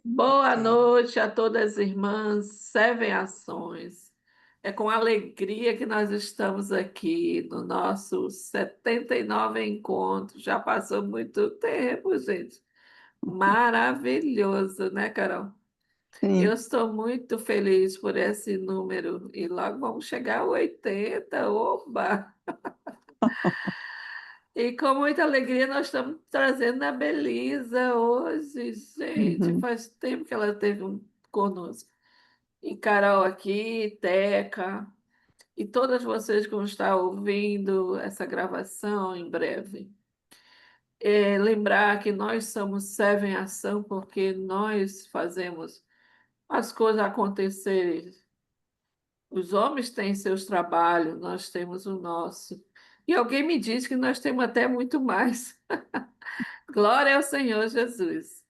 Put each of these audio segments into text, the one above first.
Boa Ok. noite a todas as irmãs, Seven Ações. É com alegria que nós estamos aqui no nosso 79 encontro. Já passou muito tempo, gente. Maravilhoso, né, Carol? Eu Sim. estou muito feliz por esse número e logo vamos chegar a 80. Oba! E com muita alegria nós estamos trazendo a Belisa hoje. Gente, Uhum. faz tempo que ela esteve conosco. E Carol aqui, Teca, e todas vocês que vão estar ouvindo essa gravação em breve. Lembrar que nós somos Seven Ação porque nós fazemos as coisas acontecerem. Os homens têm seus trabalhos, nós temos o nosso. E alguém me disse que nós temos até muito mais. Glória ao Senhor Jesus.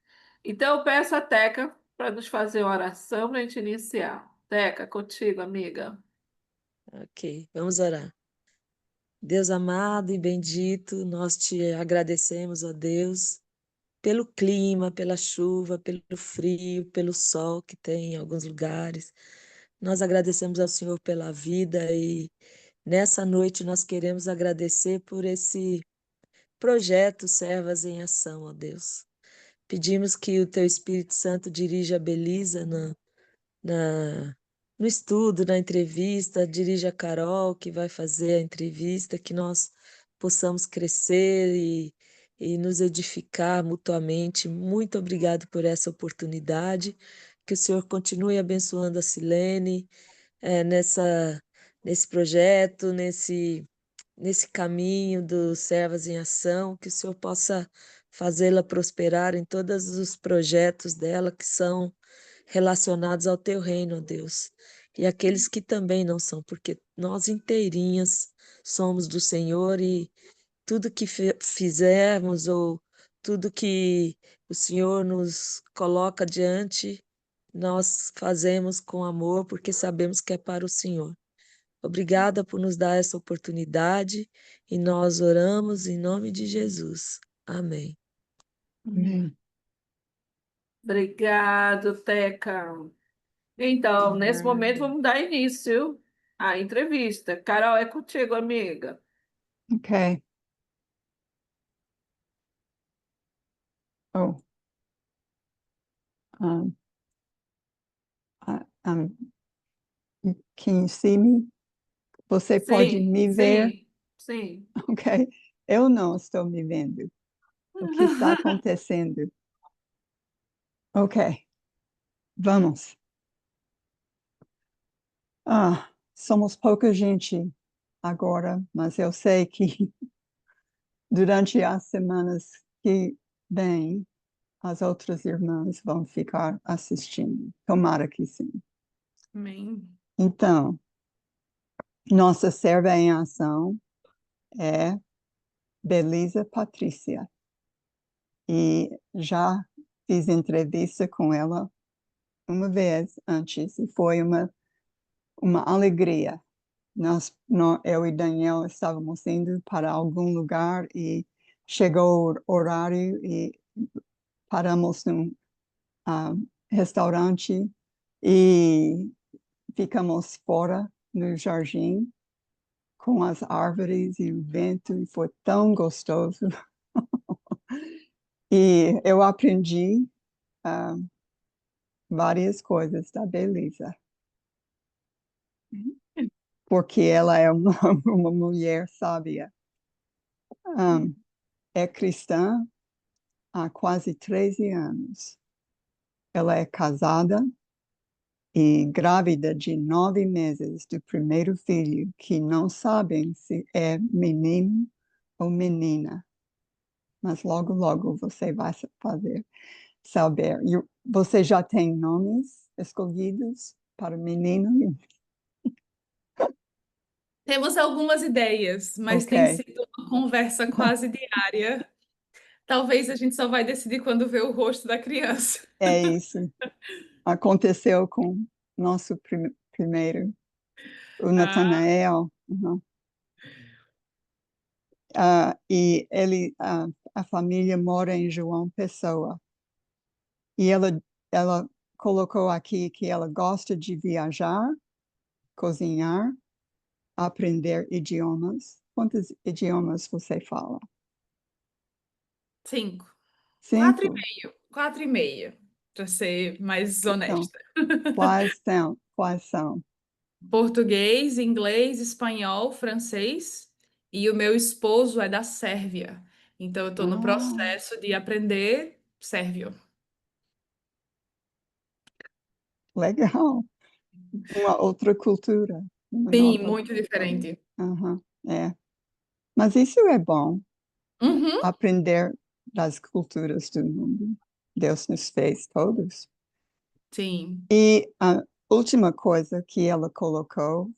Então eu peço a Teca para nos fazer uma oração para a gente iniciar. Teca, contigo, amiga. Ok, vamos orar. Deus amado e bendito, nós te agradecemos, ó Deus, pelo clima, pela chuva, pelo frio, pelo sol que tem em alguns lugares. Nós agradecemos ao Senhor pela vida e nessa noite nós queremos agradecer por esse projeto Servas em Ação, ó Deus. Pedimos que o teu Espírito Santo dirija a Belisa na, no estudo, na entrevista, dirija a Carol, que vai fazer a entrevista, que nós possamos crescer e nos edificar mutuamente. Muito obrigado por essa oportunidade. Que o Senhor continue abençoando a Silene, nesse projeto, nesse caminho do Servas em Ação, que o Senhor possa fazê-la prosperar em todos os projetos dela que são relacionados ao teu reino, ó Deus. E aqueles que também não são, porque nós inteirinhas somos do Senhor e tudo que fizermos ou tudo que o Senhor nos coloca diante, nós fazemos com amor, porque sabemos que é para o Senhor. Obrigada por nos dar essa oportunidade e nós oramos em nome de Jesus. Amém. Amém. Obrigado, Teca. Então, De nesse momento, nada. vamos dar início à entrevista. Carol, é contigo, amiga. Okay. Oh, um, can you see me? Você pode Sim, me ver? sim, sim. Ok. Eu não estou me vendo. O que está acontecendo? Ok. Vamos. Somos pouca gente agora, mas eu sei que durante as semanas que vêm, as outras irmãs vão ficar assistindo. Tomara que sim. Amém. Então, nossa serva em ação é Belisa Patrícia. E já fiz entrevista com ela uma vez antes e foi uma alegria. Eu e Daniel estávamos indo para algum lugar e chegou o horário e paramos num restaurante e ficamos fora no jardim com as árvores e o vento e foi tão gostoso. E eu aprendi ah, várias coisas da Belisa, porque ela é uma, uma mulher sábia. É cristã há quase 13 anos. Ela é casada e grávida de 9 meses do primeiro filho, que não sabem se é menino ou menina. Mas logo, logo você vai saber. E você já tem nomes escolhidos para o menino? Temos algumas ideias, mas Ok, tem sido uma conversa quase diária. Talvez a gente só vai decidir quando ver o rosto da criança. é isso. Aconteceu com nosso primeiro, o Ah, Natanael. Uhum. A família mora em João Pessoa. E ela colocou aqui que ela gosta de viajar, cozinhar, aprender idiomas. Quantos idiomas você fala? 5. Quatro e 5? meio. 4,5, para ser mais Então, honesta. quais são? Quais são? Português, inglês, espanhol, francês. E o meu esposo é da Sérvia. Então, eu estou no Ah, processo de aprender sérvio. legal. Uma outra cultura, uma Sim, nova muito cultura. diferente. Aham, é. Mas isso é bom, Uhum, aprender das culturas do mundo. Deus nos fez todos. sim. E a última coisa que ela colocou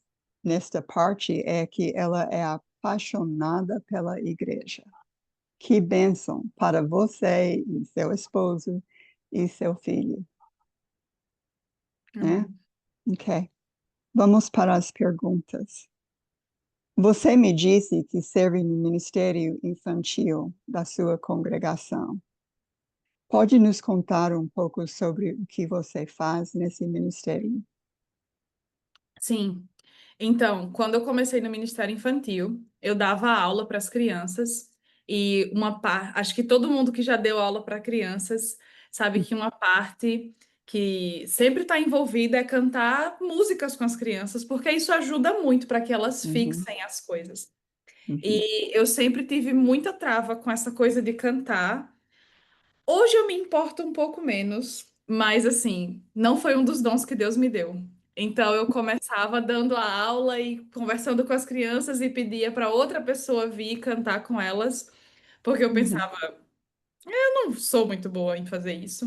nesta parte é que ela é apaixonada pela igreja. Que bênção para você e seu esposo e seu filho, né? Amém. Ok. Vamos para as perguntas. Você me disse que serve no ministério infantil da sua congregação. Pode nos contar um pouco sobre o que você faz nesse ministério? Sim. Então, quando eu comecei no Ministério Infantil, eu dava aula para as crianças e acho que todo mundo que já deu aula para crianças sabe que uma parte que sempre está envolvida é cantar músicas com as crianças, porque isso ajuda muito para que elas Uhum, fixem as coisas. uhum, E eu sempre tive muita trava com essa coisa de cantar. Hoje eu me importo um pouco menos, mas assim, não foi um dos dons que Deus me deu. Então eu começava dando a aula e conversando com as crianças e pedia para outra pessoa vir cantar com elas, porque eu uhum, pensava, eu não sou muito boa em fazer isso.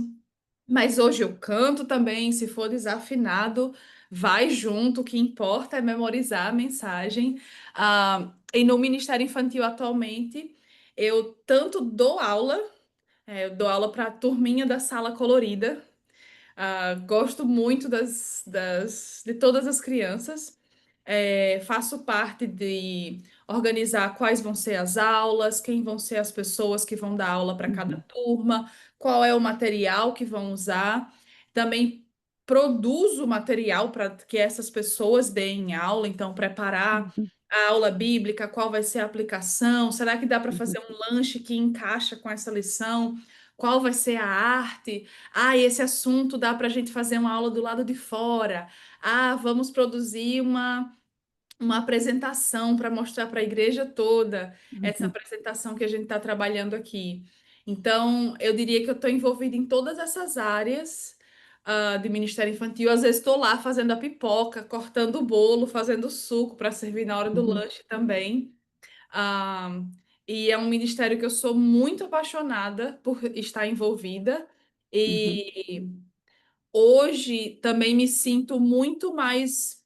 Mas hoje eu canto também, se for desafinado, vai junto, o que importa é memorizar a mensagem. E no Ministério Infantil atualmente, eu tanto dou aula, eu dou aula para a turminha da sala colorida. Gosto muito de todas as crianças. Faço parte de organizar quais vão ser as aulas, quem vão ser as pessoas que vão dar aula para cada uhum, turma, qual é o material que vão usar. Também produzo material para que essas pessoas deem aula, então preparar uhum, a aula bíblica, qual vai ser a aplicação, será que dá para uhum, fazer um lanche que encaixa com essa lição? Qual vai ser a arte? Esse assunto dá para a gente fazer uma aula do lado de fora. Vamos produzir uma apresentação para mostrar para a igreja toda essa uhum, apresentação que a gente está trabalhando aqui. Então, eu diria que eu estou envolvida em todas essas áreas, de Ministério Infantil. Às vezes estou lá fazendo a pipoca, cortando o bolo, fazendo suco para servir na hora do uhum, lanche também. Ah, e é um ministério que eu sou muito apaixonada por estar envolvida. uhum, E hoje também me sinto muito mais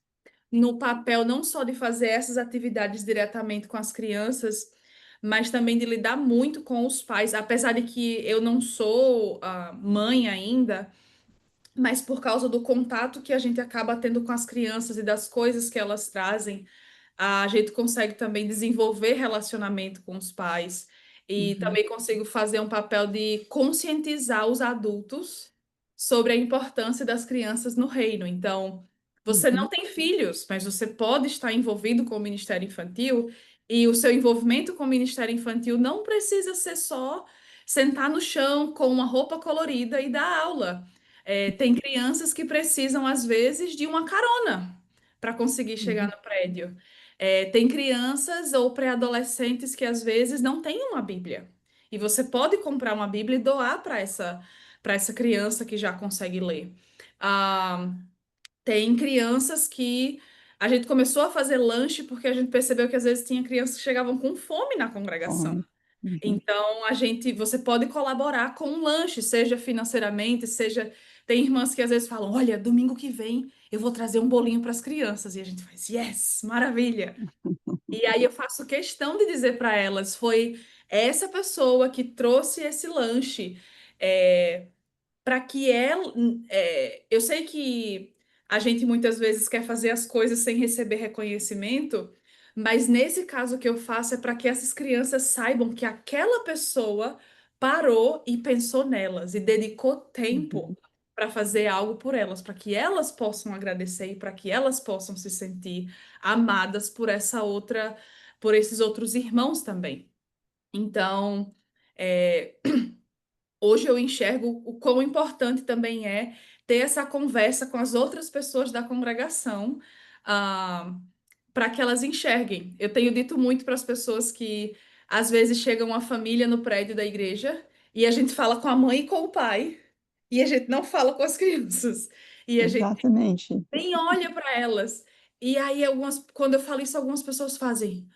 no papel não só de fazer essas atividades diretamente com as crianças, mas também de lidar muito com os pais. Apesar de que eu não sou mãe ainda, mas por causa do contato que a gente acaba tendo com as crianças e das coisas que elas trazem, a gente consegue também desenvolver relacionamento com os pais e uhum, também consigo fazer um papel de conscientizar os adultos sobre a importância das crianças no reino. Então, você não uhum, tem filhos, mas você pode estar envolvido com o Ministério Infantil e o seu envolvimento com o Ministério Infantil não precisa ser só sentar no chão com uma roupa colorida e dar aula. Tem crianças que precisam, às vezes, de uma carona para conseguir chegar uhum, no prédio. Tem crianças ou pré-adolescentes que às vezes não têm uma Bíblia. E você pode comprar uma Bíblia e doar para essa criança que já consegue ler. Ah, tem crianças que a gente começou a fazer lanche porque a gente percebeu que às vezes tinha crianças que chegavam com fome na congregação. fome. Uhum, Então, você pode colaborar com um lanche, seja financeiramente, seja. Tem irmãs que às vezes falam: Olha, domingo que vem eu vou trazer um bolinho para as crianças. E a gente faz: Yes, maravilha. E aí eu faço questão de dizer para elas: Foi essa pessoa que trouxe esse lanche. Para que ela. Eu sei que a gente muitas vezes quer fazer as coisas sem receber reconhecimento, mas nesse caso que eu faço é para que essas crianças saibam que aquela pessoa parou e pensou nelas e dedicou tempo uhum, para fazer algo por elas, para que elas possam agradecer e para que elas possam se sentir amadas por por esses outros irmãos também. Então, é, hoje eu enxergo o quão importante também é ter essa conversa com as outras pessoas da congregação, para que elas enxerguem. Eu tenho dito muito para as pessoas que às vezes chega uma família no prédio da igreja e a gente fala com a mãe e com o pai, e a gente não fala com as crianças. E a gente Exatamente. nem olha para elas. E aí, quando eu falo isso, algumas pessoas fazem.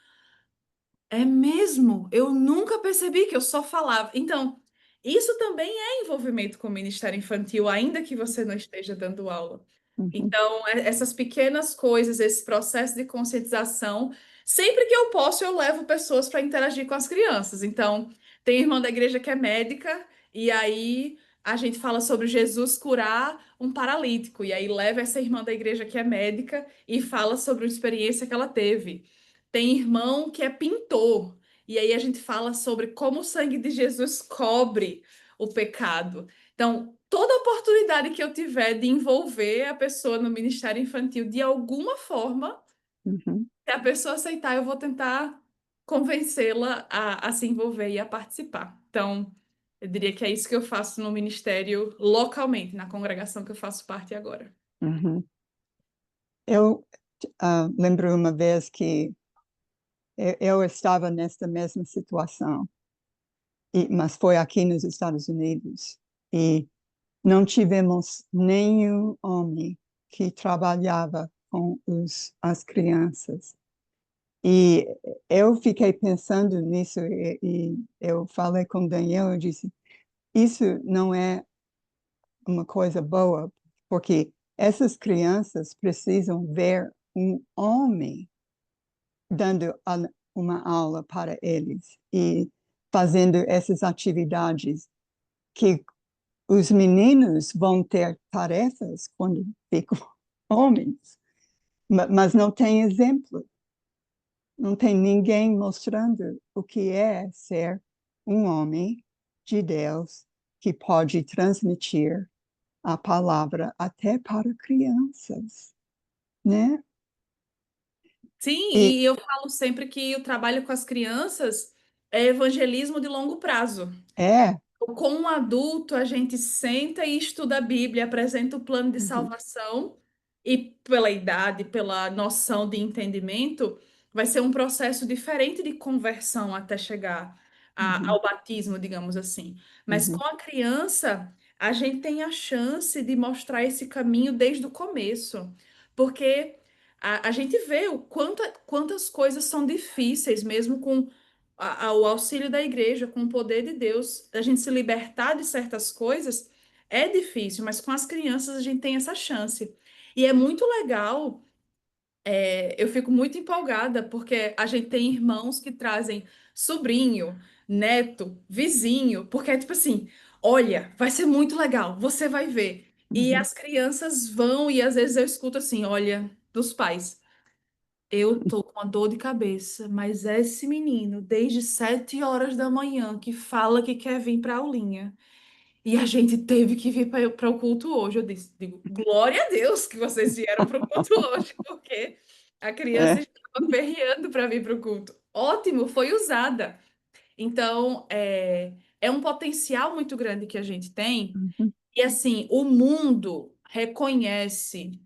É mesmo? Eu nunca percebi que eu só falava. Então, isso também é envolvimento com o Ministério Infantil, ainda que você não esteja dando aula. Uhum, Então, essas pequenas coisas, esse processo de conscientização, sempre que eu posso, eu levo pessoas para interagir com as crianças. Então, tem irmã da igreja que é médica, e aí a gente fala sobre Jesus curar um paralítico, e aí leva essa irmã da igreja que é médica e fala sobre uma experiência que ela teve. Tem irmão que é pintor, e aí a gente fala sobre como o sangue de Jesus cobre o pecado. Então, toda oportunidade que eu tiver de envolver a pessoa no ministério infantil de alguma forma, uhum, se a pessoa aceitar, eu vou tentar convencê-la a se envolver e a participar. Então, eu diria que é isso que eu faço no ministério localmente, na congregação que eu faço parte agora. uhum. Eu lembro uma vez que eu estava nesta mesma situação, mas foi aqui nos Estados Unidos, e não tivemos nenhum homem que trabalhava com as crianças. E eu fiquei pensando nisso, e eu falei com o Daniel, eu disse, isso não é uma coisa boa, porque essas crianças precisam ver um homem dando uma aula para eles e fazendo essas atividades que os meninos vão ter tarefas quando ficam homens, mas não tem exemplo, não tem ninguém mostrando o que é ser um homem de Deus que pode transmitir a palavra até para crianças, né? Sim, E e eu falo sempre que o trabalho com as crianças é evangelismo de longo prazo. é, Com um adulto, a gente senta e estuda a Bíblia, apresenta o plano de uhum, salvação, e pela idade, pela noção de entendimento, vai ser um processo diferente de conversão até chegar uhum, ao batismo, digamos assim. Mas uhum, com a criança, a gente tem a chance de mostrar esse caminho desde o começo, porque a gente vê quantas coisas são difíceis, mesmo com o auxílio da igreja, com o poder de Deus, a gente se libertar de certas coisas é difícil, mas com as crianças a gente tem essa chance. E é muito legal, eu fico muito empolgada, porque a gente tem irmãos que trazem sobrinho, neto, vizinho, porque é tipo assim: olha, vai ser muito legal, você vai ver. E uhum, as crianças vão, e às vezes eu escuto assim: olha, dos pais. Eu tô com uma dor de cabeça, mas esse menino, desde 7 horas da manhã, que fala que quer vir para a aulinha, e a gente teve que vir para o culto hoje. Digo, glória a Deus que vocês vieram para o culto hoje, porque a criança é, estava perreando para vir para o culto. Ótimo, foi usada. Então, é um potencial muito grande que a gente tem, uhum, e assim, o mundo reconhece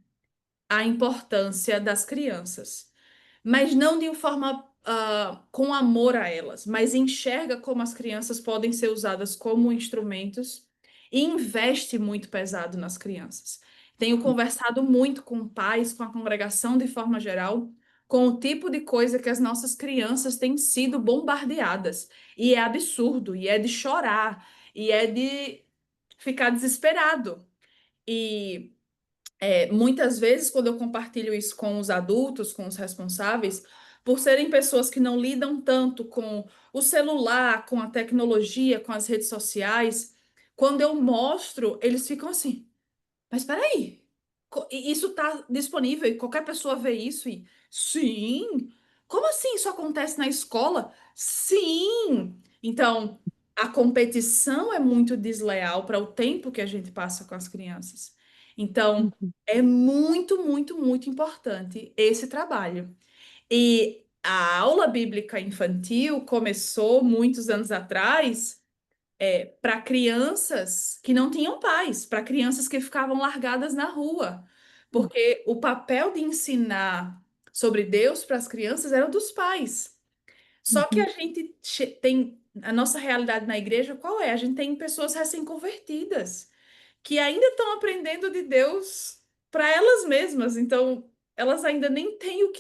a importância das crianças, mas não de uma forma com amor a elas, mas enxerga como as crianças podem ser usadas como instrumentos e investe muito pesado nas crianças. Tenho conversado muito com pais, com a congregação de forma geral, com o tipo de coisa que as nossas crianças têm sido bombardeadas. E é absurdo, e é de chorar, e é de ficar desesperado. E muitas vezes, quando eu compartilho isso com os adultos, com os responsáveis, por serem pessoas que não lidam tanto com o celular, com a tecnologia, com as redes sociais, quando eu mostro, eles ficam assim: mas espera aí, isso está disponível e qualquer pessoa vê isso e sim. Como assim isso acontece na escola? Sim. Então, a competição é muito desleal para o tempo que a gente passa com as crianças. Então, uhum, é muito, muito, muito importante esse trabalho. E a aula bíblica infantil começou muitos anos atrás, para crianças que não tinham pais, para crianças que ficavam largadas na rua. Porque o papel de ensinar sobre Deus para as crianças era dos pais. Só que uhum, a gente tem a nossa realidade na igreja, qual é? A gente tem pessoas recém-convertidas que ainda estão aprendendo de Deus para elas mesmas. Então, elas ainda nem têm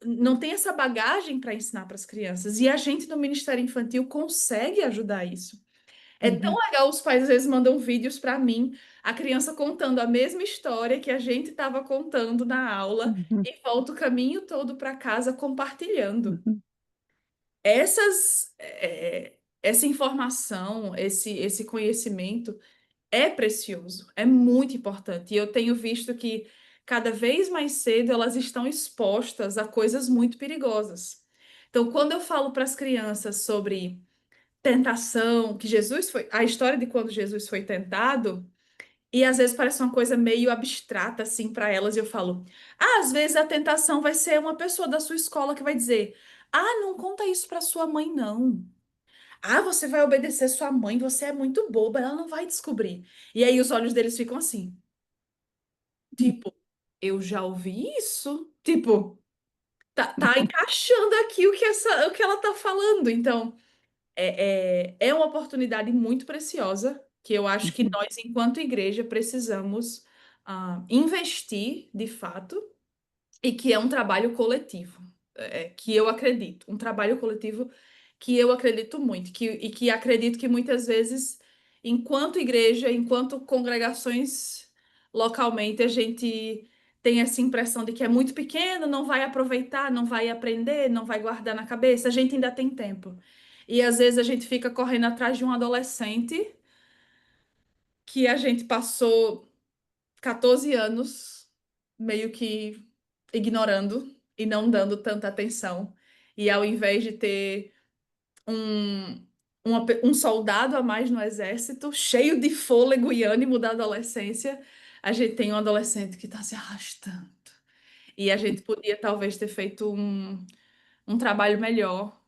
não tem essa bagagem para ensinar para as crianças. E a gente no Ministério Infantil consegue ajudar isso. É tão uhum, legal, os pais às vezes mandam vídeos para mim, a criança contando a mesma história que a gente estava contando na aula uhum, e volta o caminho todo para casa compartilhando. uhum, Essa informação, esse conhecimento é precioso, é muito importante. E eu tenho visto que cada vez mais cedo elas estão expostas a coisas muito perigosas. Então, quando eu falo para as crianças sobre tentação, que Jesus foi, a história de quando Jesus foi tentado, e às vezes parece uma coisa meio abstrata assim para elas, e eu falo: "Ah, às vezes a tentação vai ser uma pessoa da sua escola que vai dizer: "Ah, não conta isso para sua mãe não. Ah, você vai obedecer sua mãe, você é muito boba, ela não vai descobrir". E aí os olhos deles ficam assim, tipo, eu já ouvi isso. Tipo, tá encaixando aqui o que ela tá falando. Então, é uma oportunidade muito preciosa que eu acho que uhum, nós, enquanto igreja, precisamos investir de fato e que é um trabalho coletivo, que eu acredito, um trabalho coletivo que eu acredito muito, e que acredito que muitas vezes, enquanto igreja, enquanto congregações localmente, a gente tem essa impressão de que é muito pequeno, não vai aproveitar, não vai aprender, não vai guardar na cabeça, a gente ainda tem tempo. E às vezes a gente fica correndo atrás de um adolescente que a gente passou 14 anos meio que ignorando e não dando tanta atenção. E ao invés de ter um, um soldado a mais no exército, cheio de fôlego e ânimo da adolescência, a gente tem um adolescente que está se arrastando. E a gente podia talvez ter feito um trabalho melhor,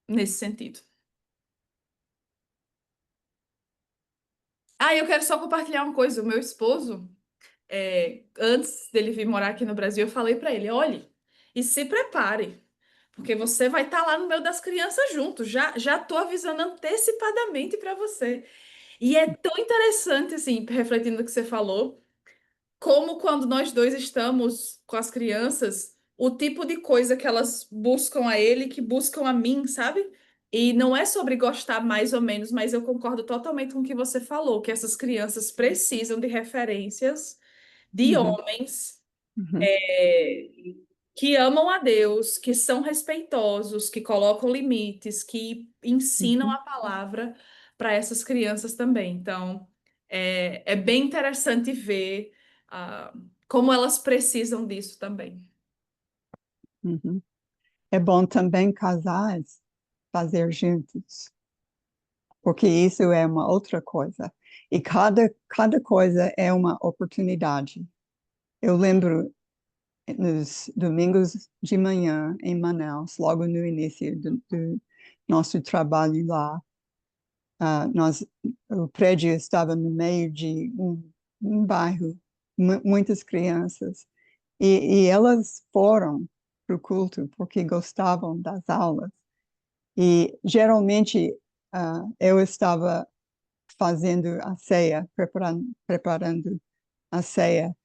nesse sentido. Ah, eu quero só compartilhar uma coisa. O meu esposo, antes dele vir morar aqui no Brasil, eu falei para ele: olhe, e se prepare, porque você vai estar lá no meio das crianças junto. Já tô avisando antecipadamente para você. E é tão interessante, assim, refletindo no que você falou, como quando nós dois estamos com as crianças, o tipo de coisa que elas buscam a ele, que buscam a mim, sabe? E não é sobre gostar mais ou menos, mas eu concordo totalmente com o que você falou, que essas crianças precisam de referências de uhum, homens uhum, é, que amam a Deus, que são respeitosos, que colocam limites, que ensinam uhum, a palavra para essas crianças também. Então, é bem interessante ver ah, como elas precisam disso também. uhum. É bom também casais fazer juntos, porque isso é uma outra coisa. E cada coisa é uma oportunidade. Eu lembro nos domingos de manhã em Manaus, logo no início do nosso trabalho lá, o prédio estava no meio de um bairro, muitas crianças, e elas foram para o culto porque gostavam das aulas. E geralmente eu estava fazendo a ceia, preparando a ceia,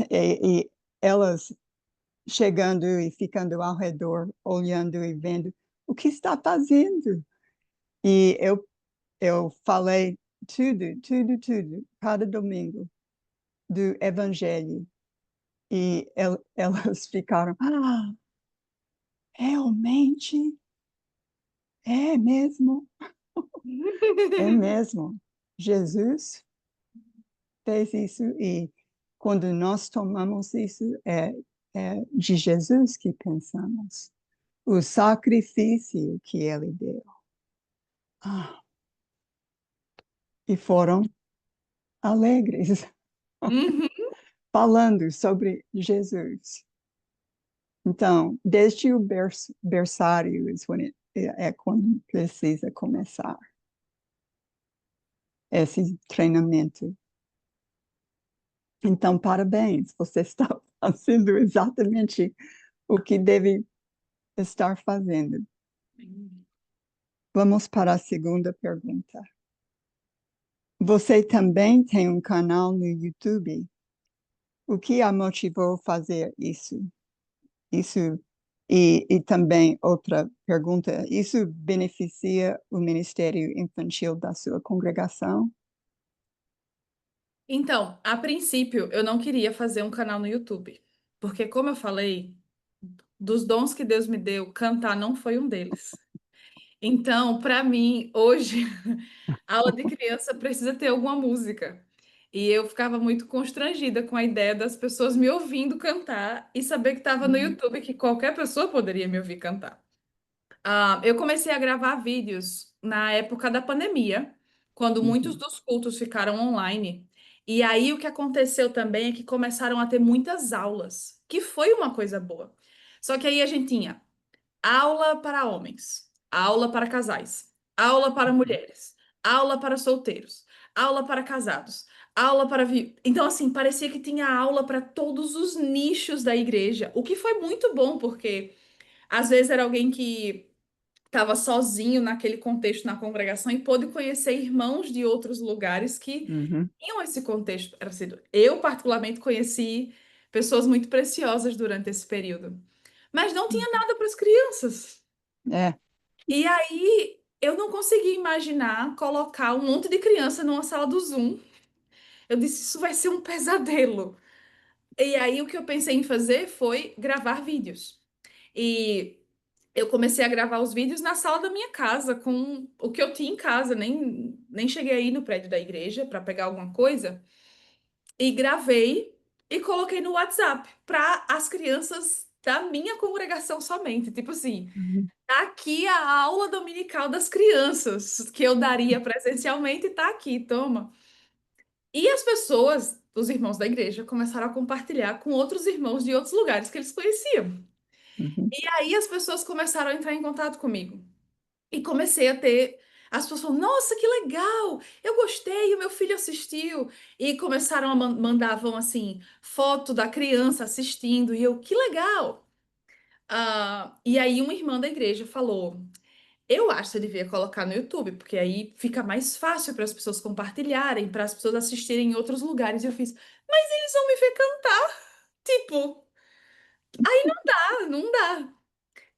e elas chegando e ficando ao redor, olhando e vendo o que está fazendo. E eu falei tudo, tudo, tudo, cada domingo, do Evangelho. E elas ficaram, realmente? É mesmo? É mesmo. Jesus fez isso e quando nós tomamos isso, é de Jesus que pensamos. O sacrifício que ele deu. Ah, e foram alegres, Uhum. falando sobre Jesus. Então, desde o berçário é quando precisa começar esse treinamento. Então, parabéns, você está fazendo exatamente o que deve estar fazendo. Vamos para a segunda pergunta. Você também tem um canal no YouTube? O que a motivou a fazer isso? Isso e também outra pergunta, isso beneficia o Ministério Infantil da sua congregação? Então, a princípio, eu não queria fazer um canal no YouTube, porque, como eu falei, dos dons que Deus me deu, cantar não foi um deles. Então, para mim, hoje, a aula de criança precisa ter alguma música. E eu ficava muito constrangida com a ideia das pessoas me ouvindo cantar e saber que estava no Uhum, YouTube, que qualquer pessoa poderia me ouvir cantar. Eu comecei a gravar vídeos na época da pandemia, quando muitos uhum, dos cultos ficaram online. E aí o que aconteceu também é que começaram a ter muitas aulas, que foi uma coisa boa. Só que aí a gente tinha aula para homens, aula para casais, aula para uhum, mulheres, aula para solteiros, aula para casados, aula para Então, assim, parecia que tinha aula para todos os nichos da igreja, o que foi muito bom, porque às vezes era alguém que estava sozinho naquele contexto na congregação e pôde conhecer irmãos de outros lugares que uhum, tinham esse contexto parecido. Eu, particularmente, conheci pessoas muito preciosas durante esse período, mas não tinha uhum. nada para as crianças. É. E aí eu não conseguia imaginar colocar um monte de criança numa sala do Zoom. Eu disse, isso vai ser um pesadelo. E aí o que eu pensei em fazer foi gravar vídeos. E eu comecei a gravar os vídeos na sala da minha casa, com o que eu tinha em casa, nem cheguei aí no prédio da igreja para pegar alguma coisa. E gravei e coloquei no WhatsApp para as crianças da minha congregação somente. Tipo assim, Uhum, tá aqui a aula dominical das crianças que eu daria presencialmente, tá aqui, toma. E as pessoas, os irmãos da igreja, começaram a compartilhar com outros irmãos de outros lugares que eles conheciam. uhum, E aí as pessoas começaram a entrar em contato comigo. E comecei a ter. As pessoas falaram, nossa, que legal! Eu gostei, o meu filho assistiu. E começaram a mandavam assim, foto da criança assistindo. E eu, que legal! E aí uma irmã da igreja falou: eu acho que você devia colocar no YouTube, porque aí fica mais fácil para as pessoas compartilharem, para as pessoas assistirem em outros lugares. E eu fiz, mas eles vão me ver cantar. Tipo, não dá.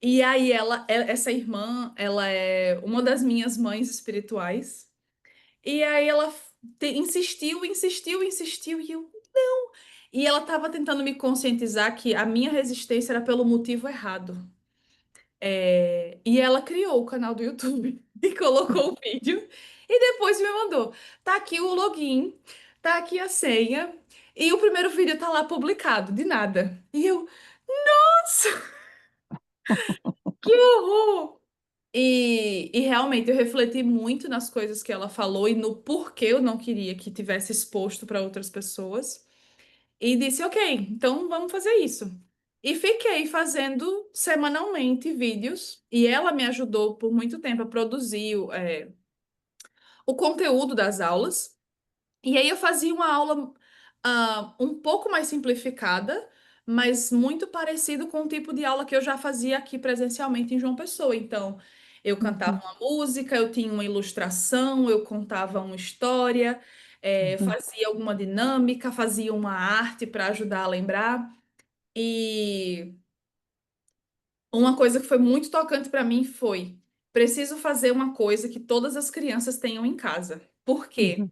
E aí essa irmã, ela é uma das minhas mães espirituais. E aí ela insistiu, insistiu, insistiu, e eu, não. E ela estava tentando me conscientizar que a minha resistência era pelo motivo errado. E ela criou o canal do YouTube e colocou o vídeo e depois me mandou. Tá aqui o login, tá aqui a senha e o primeiro vídeo tá lá publicado, de nada. E eu, nossa, que horror! E realmente eu refleti muito nas coisas que ela falou e no porquê eu não queria que tivesse exposto para outras pessoas. E disse, ok, então vamos fazer isso. E fiquei fazendo semanalmente vídeos. E ela me ajudou por muito tempo a produzir o conteúdo das aulas. E aí eu fazia uma aula um pouco mais simplificada, mas muito parecido com o tipo de aula que eu já fazia aqui presencialmente em João Pessoa. Então, eu cantava uhum, uma música, eu tinha uma ilustração, eu contava uma história, uhum, fazia alguma dinâmica, fazia uma arte para ajudar a lembrar. E uma coisa que foi muito tocante para mim foi: preciso fazer uma coisa que todas as crianças tenham em casa. Por quê? uhum,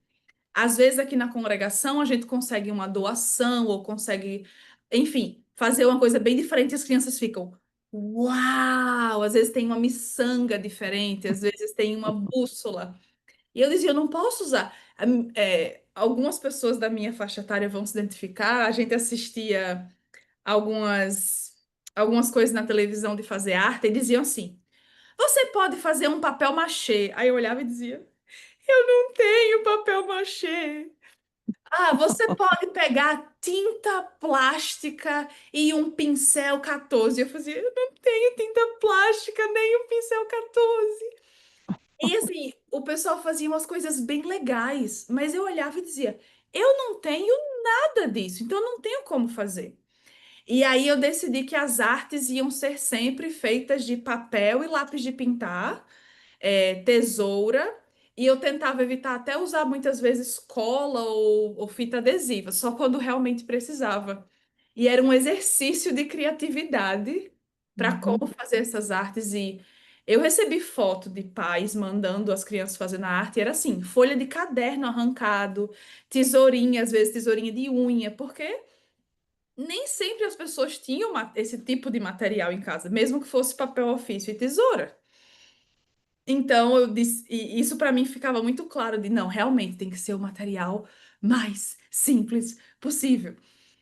Às vezes aqui na congregação a gente consegue uma doação ou consegue, enfim, fazer uma coisa bem diferente e as crianças ficam, uau! Às vezes tem uma miçanga diferente, às vezes tem uma bússola. E eu dizia, eu não posso usar. Algumas pessoas da minha faixa etária vão se identificar. A gente assistia algumas, algumas coisas na televisão de fazer arte e diziam assim. você pode fazer um papel machê. Aí eu olhava e dizia, eu não tenho papel machê. Ah, você pode pegar tinta plástica e um pincel 14. Eu fazia, eu não tenho tinta plástica nem um pincel 14. E assim, o pessoal fazia umas coisas bem legais, mas eu olhava e dizia, eu não tenho nada disso, então eu não tenho como fazer. E aí eu decidi que as artes iam ser sempre feitas de papel e lápis de pintar, tesoura, e eu tentava evitar até usar muitas vezes cola ou fita adesiva, só quando realmente precisava. E era um exercício de criatividade para Uhum. como fazer essas artes. E eu recebi foto de pais mandando as crianças fazendo a arte, e era assim, folha de caderno arrancado, tesourinha, às vezes tesourinha de unha, porque nem sempre as pessoas tinham esse tipo de material em casa, mesmo que fosse papel ofício e tesoura. Então eu disse, e isso para mim ficava muito claro de não, realmente tem que ser o material mais simples possível.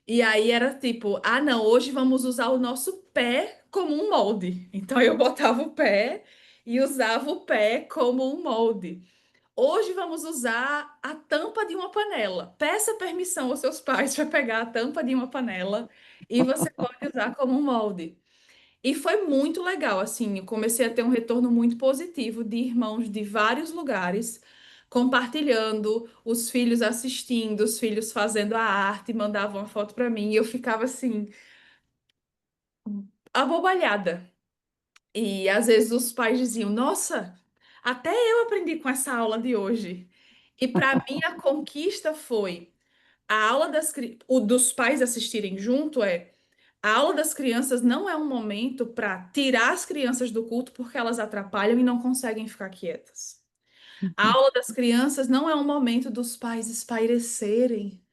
E aí era tipo, ah, não, hoje vamos usar o nosso pé como um molde. Então eu botava o pé e usava o pé como um molde. Hoje vamos usar a tampa de uma panela. Peça permissão aos seus pais para pegar a tampa de uma panela e você pode usar como um molde. E foi muito legal, assim, eu comecei a ter um retorno muito positivo de irmãos de vários lugares, compartilhando, os filhos assistindo, os filhos fazendo a arte, mandavam uma foto para mim, e eu ficava assim, abobalhada. E às vezes os pais diziam: Nossa, até eu aprendi com essa aula de hoje. E para mim a conquista foi a aula o dos pais assistirem junto a aula das crianças não é um momento para tirar as crianças do culto porque elas atrapalham e não conseguem ficar quietas. A Uhum. aula das crianças não é um momento dos pais espairecerem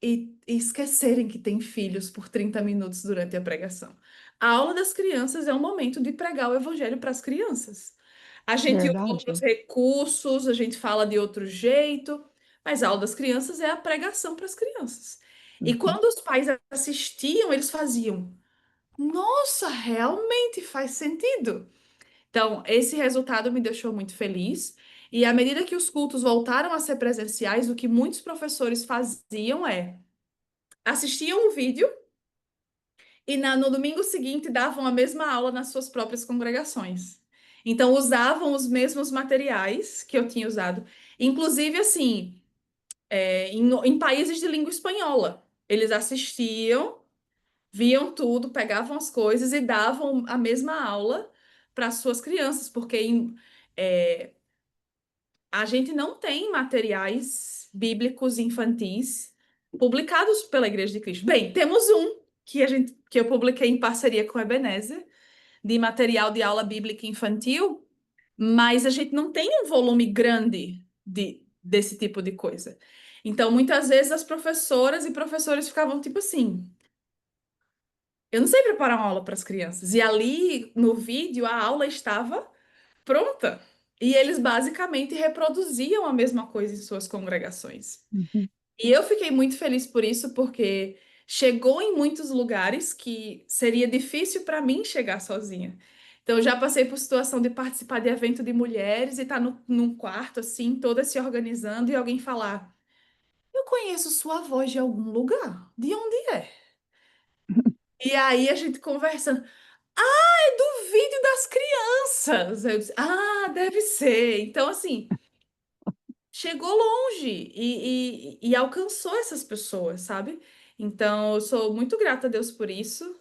e esquecerem que têm filhos por 30 minutos durante a pregação. A aula das crianças é um momento de pregar o evangelho para as crianças. A gente usa outros Verdade. recursos, a gente fala de outro jeito, mas a aula das crianças é a pregação para as crianças. E Uhum. quando os pais assistiam, eles faziam. Nossa, realmente faz sentido. Então, esse resultado me deixou muito feliz. E à medida que os cultos voltaram a ser presenciais, o que muitos professores faziam é assistiam um vídeo e no domingo seguinte davam a mesma aula nas suas próprias congregações. Então, usavam os mesmos materiais que eu tinha usado. Inclusive, assim, em países de língua espanhola. Eles assistiam, viam tudo, pegavam as coisas e davam a mesma aula para as suas crianças, porque é, a gente não tem materiais bíblicos infantis publicados pela Igreja de Cristo. Bem, temos um que eu publiquei em parceria com o Ebenezer, de material de aula bíblica infantil, mas a gente não tem um volume grande desse tipo de coisa. Então, muitas vezes as professoras e professores ficavam tipo assim: eu não sei preparar uma aula para as crianças. E ali no vídeo a aula estava pronta. E eles basicamente reproduziam a mesma coisa em suas congregações. Uhum. E eu fiquei muito feliz por isso, porque chegou em muitos lugares que seria difícil para mim chegar sozinha. Então, eu já passei por situação de participar de evento de mulheres e estar num quarto, assim, todas se organizando, e alguém falar: Eu conheço sua voz de algum lugar. De onde é? E aí a gente conversando. É do vídeo das crianças. Eu disse, deve ser. Então, assim, chegou longe e alcançou essas pessoas, sabe? Então, eu sou muito grata a Deus por isso,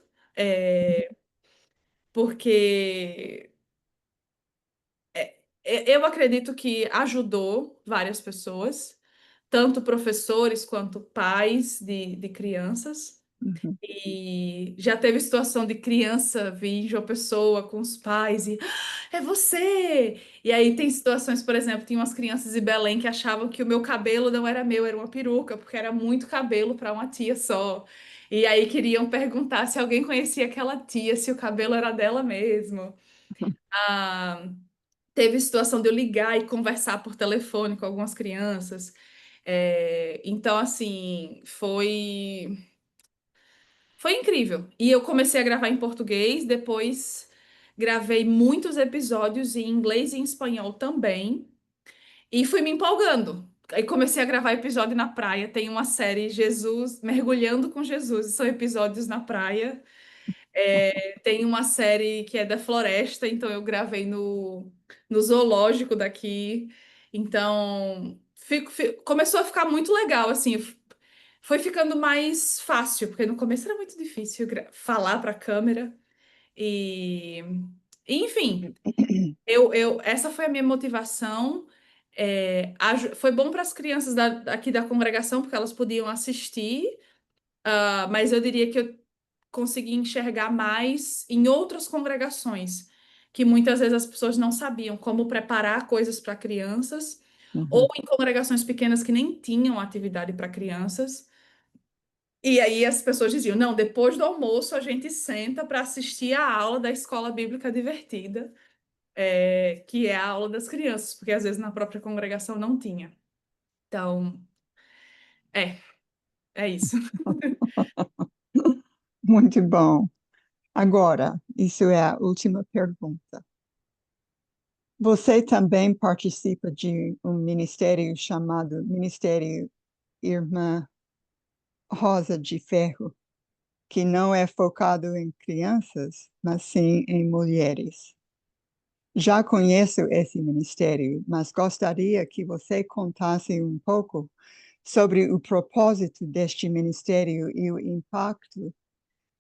porque eu acredito que ajudou várias pessoas, tanto professores quanto pais de crianças. Uhum. E já teve situação de criança vir em João Pessoa com os pais e é você! E aí tem situações, por exemplo, tinha umas crianças de Belém que achavam que o meu cabelo não era meu, era uma peruca, porque era muito cabelo para uma tia só. E aí queriam perguntar se alguém conhecia aquela tia, se o cabelo era dela mesmo. Ah, teve situação de eu ligar e conversar por telefone com algumas crianças. Então, assim, foi incrível. E eu comecei a gravar em português, depois gravei muitos episódios em inglês e em espanhol também, e fui me empolgando. Aí comecei a gravar episódio na praia. Tem uma série Jesus, Mergulhando com Jesus, e são episódios na praia. Tem uma série que é da floresta, então eu gravei no zoológico daqui. Então, começou a ficar muito legal, assim, foi ficando mais fácil, porque no começo era muito difícil falar para a câmera. E, enfim, essa foi a minha motivação. Foi bom para as crianças aqui da congregação, porque elas podiam assistir, mas eu diria que eu consegui enxergar mais em outras congregações, que muitas vezes as pessoas não sabiam como preparar coisas para crianças, ou Uhum. em congregações pequenas que nem tinham atividade para crianças. E aí as pessoas diziam: não, depois do almoço a gente senta para assistir a aula da escola bíblica divertida, que é a aula das crianças, porque às vezes na própria congregação não tinha. Então, é, é isso. Muito bom. Agora, isso é a última pergunta. Você também participa de um ministério chamado Ministério Irmã Rosa de Ferro, que não é focado em crianças, mas sim em mulheres. Já conheço esse ministério, mas gostaria que você contasse um pouco sobre o propósito deste ministério e o impacto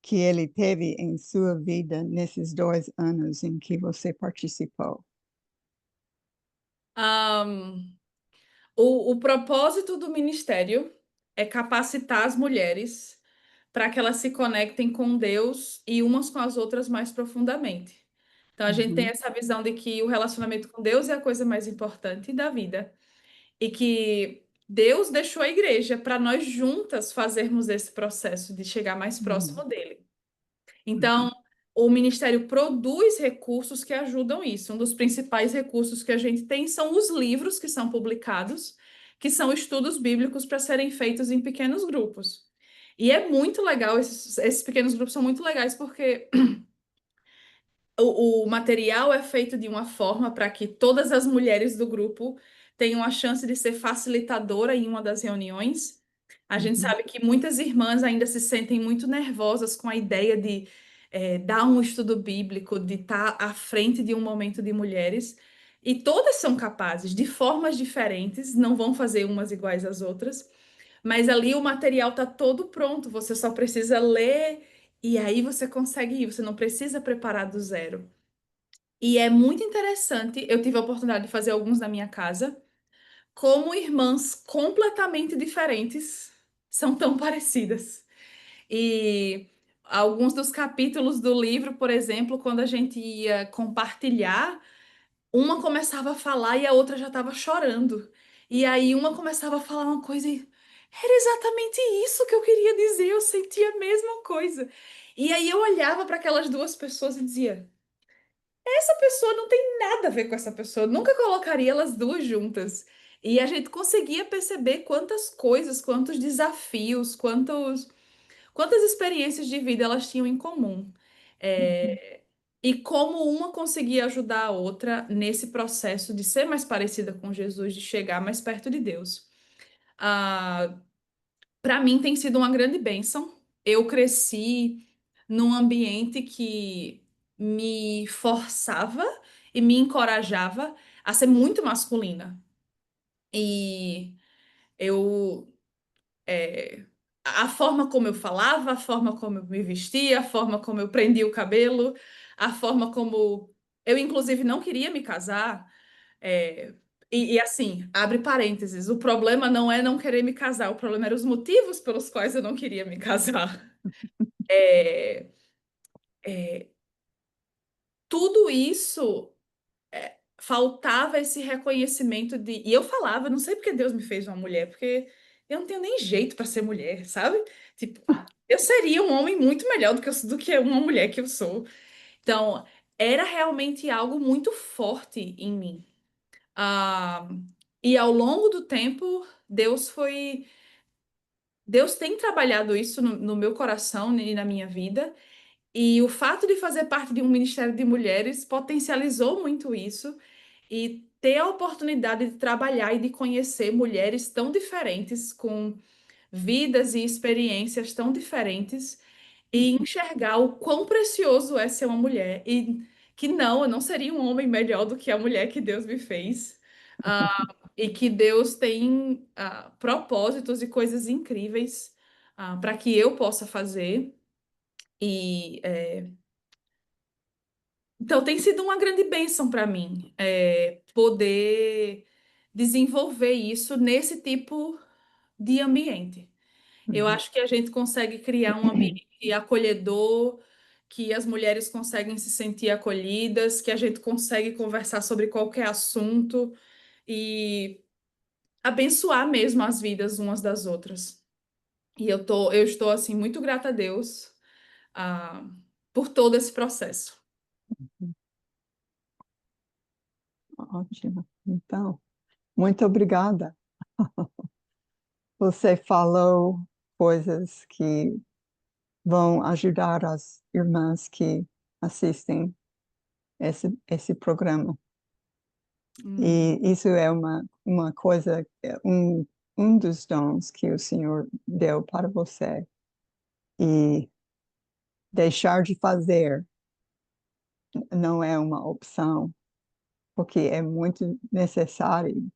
que ele teve em sua vida nesses 2 anos em que você participou. Ahn, o propósito do ministério é capacitar as mulheres para que elas se conectem com Deus e umas com as outras mais profundamente. Então, a gente tem Uhum, essa visão de que o relacionamento com Deus é a coisa mais importante da vida e que Deus deixou a igreja para nós juntas fazermos esse processo de chegar mais uhum, próximo dele. uhum, Então, o ministério produz recursos que ajudam isso. Um dos principais recursos que a gente tem são os livros que são publicados, que são estudos bíblicos para serem feitos em pequenos grupos. E é muito legal, esses pequenos grupos são muito legais porque o material é feito de uma forma para que todas as mulheres do grupo tenham a chance de ser facilitadora em uma das reuniões. A gente uhum, sabe que muitas irmãs ainda se sentem muito nervosas com a ideia de dar um estudo bíblico, de estar à frente de um momento de mulheres. E todas são capazes, de formas diferentes, não vão fazer umas iguais às outras, mas ali o material está todo pronto, você só precisa ler e aí você consegue ir, você não precisa preparar do zero. E é muito interessante, eu tive a oportunidade de fazer alguns na minha casa, como irmãs completamente diferentes são tão parecidas. E alguns dos capítulos do livro, por exemplo, quando a gente ia compartilhar, uma começava a falar e a outra já estava chorando. E aí uma começava a falar uma coisa e era exatamente isso que eu queria dizer, eu sentia a mesma coisa. E aí eu olhava para aquelas duas pessoas e dizia: essa pessoa não tem nada a ver com essa pessoa, eu nunca colocaria elas duas juntas. E a gente conseguia perceber quantas coisas, quantos desafios, quantas experiências de vida elas tinham em comum. uhum, E como uma conseguia ajudar a outra nesse processo de ser mais parecida com Jesus, de chegar mais perto de Deus. Ah, para mim tem sido uma grande bênção. Eu cresci num ambiente que me forçava e me encorajava a ser muito masculina. E eu a forma como eu falava, a forma como eu me vestia, a forma como eu prendia o cabelo, a forma como eu, inclusive, não queria me casar. é, e assim, abre parênteses, o problema não é não querer me casar, o problema eram os motivos pelos quais eu não queria me casar. É, tudo isso faltava esse reconhecimento de. E eu falava, não sei porque Deus me fez uma mulher, porque eu não tenho nem jeito para ser mulher, sabe? Tipo, eu seria um homem muito melhor do que uma mulher que eu sou. Então, era realmente algo muito forte em mim. Ah, e ao longo do tempo, Deus tem trabalhado isso no meu coração e na minha vida. E o fato de fazer parte de um ministério de mulheres potencializou muito isso e ter a oportunidade de trabalhar e de conhecer mulheres tão diferentes, com vidas e experiências tão diferentes, e enxergar o quão precioso é ser uma mulher e que não, eu não seria um homem melhor do que a mulher que Deus me fez. E que Deus tem propósitos e coisas incríveis para que eu possa fazer. E então tem sido uma grande bênção para mim poder desenvolver isso nesse tipo de ambiente. Eu acho que a gente consegue criar um ambiente acolhedor, que as mulheres conseguem se sentir acolhidas, que a gente consegue conversar sobre qualquer assunto e abençoar mesmo as vidas umas das outras. E eu estou assim muito grata a Deus, ah, por todo esse processo. Ótimo. Então, muito obrigada. Você falou coisas que vão ajudar as irmãs que assistem esse programa. E isso é uma coisa, um dos dons que o Senhor deu para você. E deixar de fazer não é uma opção, porque é muito necessário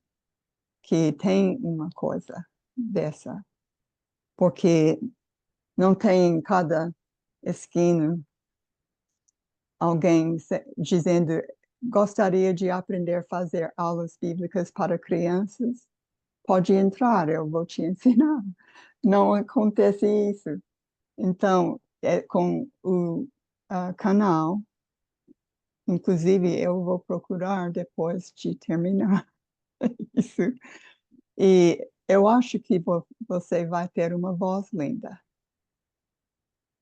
que tenha uma coisa dessa, porque não tem em cada esquina alguém dizendo gostaria de aprender a fazer aulas bíblicas para crianças. Pode entrar, eu vou te ensinar. Não acontece isso. Então, com o canal, inclusive, eu vou procurar depois de terminar isso. E eu acho que você vai ter uma voz linda.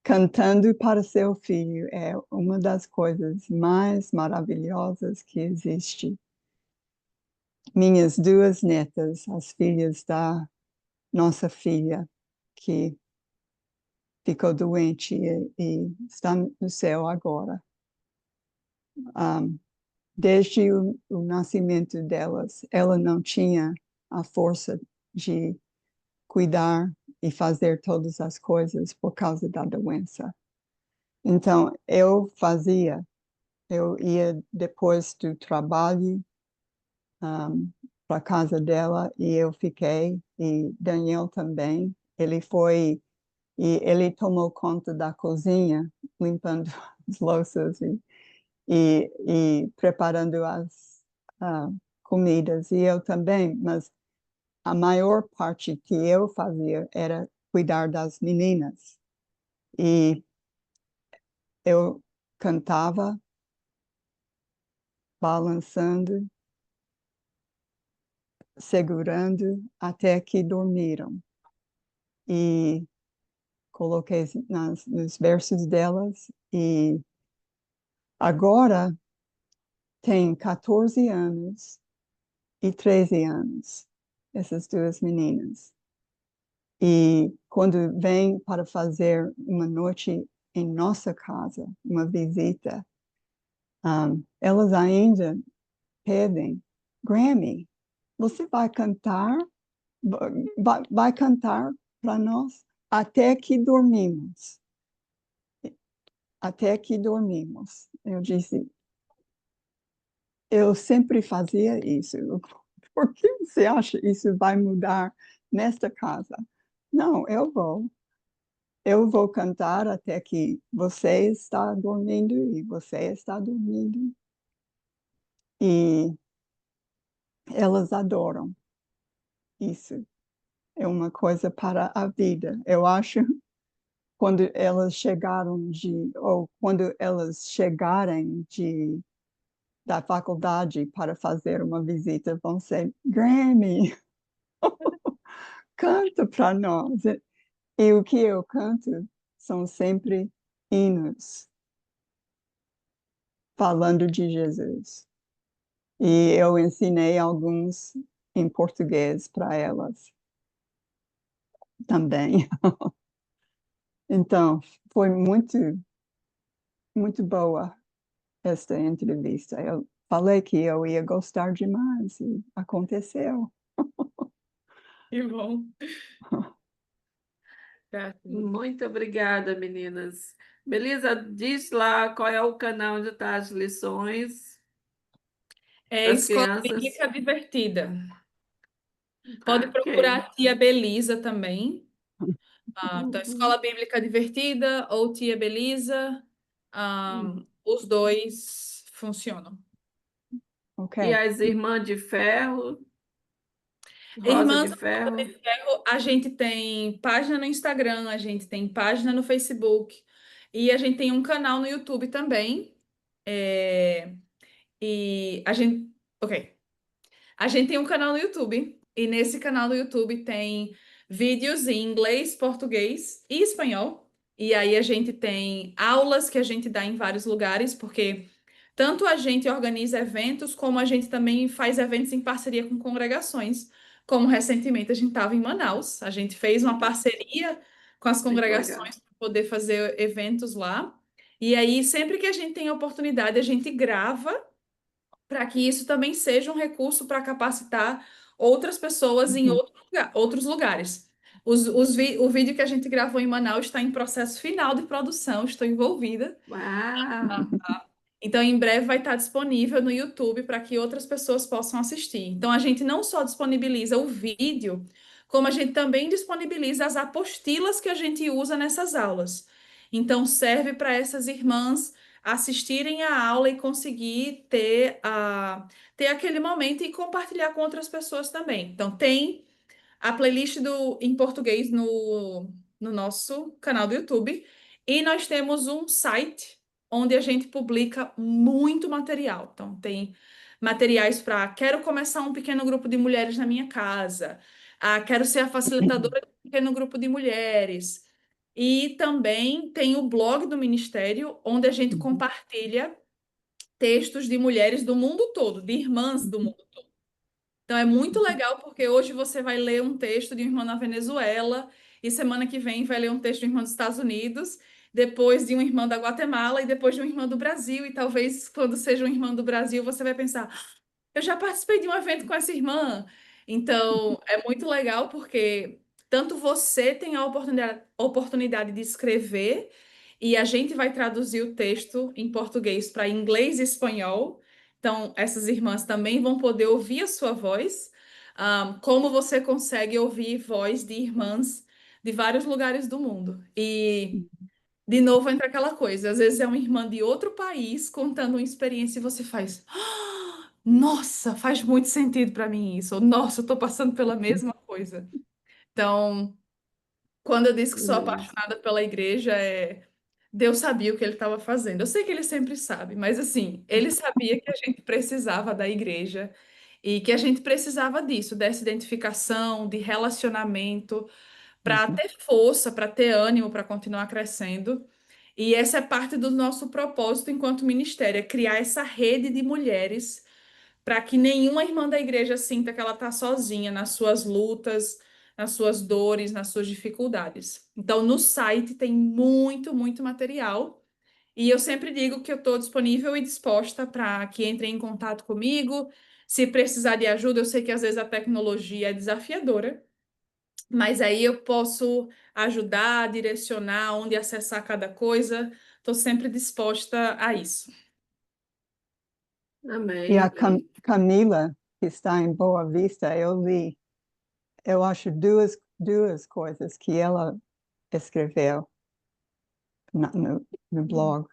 Cantando para seu filho é uma das coisas mais maravilhosas que existe. Minhas duas netas, as filhas da nossa filha, que ficou doente e está no céu agora. Desde o nascimento delas, ela não tinha a força de cuidar e fazer todas as coisas por causa da doença. Então, eu ia depois do trabalho para a casa dela e eu fiquei, e Daniel também. Ele foi e ele tomou conta da cozinha, limpando as louças e preparando as comidas, e eu também, mas a maior parte que eu fazia era cuidar das meninas. E eu cantava, balançando, segurando, até que dormiram. E coloquei nos versos delas, e agora tem 14 anos e 13 anos, essas duas meninas. E quando vêm para fazer uma noite em nossa casa, uma visita, elas ainda pedem, Grammy, você vai cantar? Vai cantar para nós? Até que dormimos. Até que dormimos. Eu disse, eu sempre fazia isso. Por que você acha que isso vai mudar nesta casa? Não, eu vou. Eu vou cantar até que você está dormindo e você está dormindo. E elas adoram isso. É uma coisa para a vida. Eu acho quando elas chegarem da faculdade para fazer uma visita, vão ser Grammy, canta para nós. E o que eu canto são sempre hinos falando de Jesus. E eu ensinei alguns em português para elas também. Então, foi muito muito boa esta entrevista. Eu falei que eu ia gostar demais e aconteceu. Que bom. Gratidão. Muito obrigada, meninas. Beleza, diz lá qual é o canal onde estão as lições É para as Escola crianças. Bíblica Divertida. Pode Ah, ok. procurar a Tia Belisa também. Então, Escola Uhum. Bíblica Divertida ou Tia Belisa. Uhum. Os dois funcionam. Ok. E as Irmãs de Ferro, Rosa de Irmãs Ferro. a gente tem página no Instagram, a gente tem página no Facebook e a gente tem um canal no YouTube também. É, E a gente. Ok. A gente tem um canal no YouTube e nesse canal no YouTube tem vídeos em inglês, português e espanhol. E aí a gente tem aulas que a gente dá em vários lugares, porque tanto a gente organiza eventos, como a gente também faz eventos em parceria com congregações. Como recentemente a gente estava em Manaus, a gente fez uma parceria com as Muito legal. congregações para poder fazer eventos lá. E aí, sempre que a gente tem a oportunidade, a gente grava para que isso também seja um recurso para capacitar outras pessoas em Uhum. outros lugares. O vídeo que a gente gravou em Manaus está em processo final de produção, estou envolvida. Uau! Então, em breve vai estar disponível no YouTube para que outras pessoas possam assistir. Então, a gente não só disponibiliza o vídeo, como a gente também disponibiliza as apostilas que a gente usa nessas aulas. Então, serve para essas irmãs assistirem a aula e conseguir ter aquele momento e compartilhar com outras pessoas também. Então, tem a playlist em português no nosso canal do YouTube. E nós temos um site onde a gente publica muito material. Então, tem materiais para quero começar um pequeno grupo de mulheres na minha casa, quero ser a facilitadora de um pequeno grupo de mulheres. E também tem o blog do Ministério, onde a gente Uhum. compartilha textos de mulheres do mundo todo, de irmãs do mundo. Então é muito legal porque hoje você vai ler um texto de um irmão na Venezuela e semana que vem vai ler um texto de um irmão dos Estados Unidos, depois de um irmão da Guatemala e depois de um irmão do Brasil e talvez quando seja um irmão do Brasil você vai pensar, eu já participei de um evento com essa irmã. Então é muito legal porque tanto você tem a oportunidade de escrever e a gente vai traduzir o texto em português para inglês e espanhol. Então, essas irmãs também vão poder ouvir a sua voz. Como você consegue ouvir voz de irmãs de vários lugares do mundo. E, de novo, entra aquela coisa: às vezes é uma irmã de outro país contando uma experiência e você faz. "Ah, nossa, faz muito sentido para mim isso. Ou, nossa, eu estou passando pela mesma coisa." Então, quando eu disse que sou Beleza. apaixonada pela igreja, Deus sabia o que ele estava fazendo. Eu sei que ele sempre sabe, mas assim, ele sabia que a gente precisava da igreja e que a gente precisava disso, dessa identificação, de relacionamento, para Uhum. ter força, para ter ânimo, para continuar crescendo. E essa é parte do nosso propósito enquanto ministério, é criar essa rede de mulheres para que nenhuma irmã da igreja sinta que ela está sozinha nas suas lutas, nas suas dores, nas suas dificuldades. Então, no site tem muito, muito material. E eu sempre digo que eu estou disponível e disposta para que entrem em contato comigo. Se precisar de ajuda, eu sei que às vezes a tecnologia é desafiadora, mas aí eu posso ajudar, direcionar onde acessar cada coisa. Estou sempre disposta a isso. E Amém, a amém. Camila, que está em Boa Vista, eu li, eu acho duas coisas que ela escreveu no blog.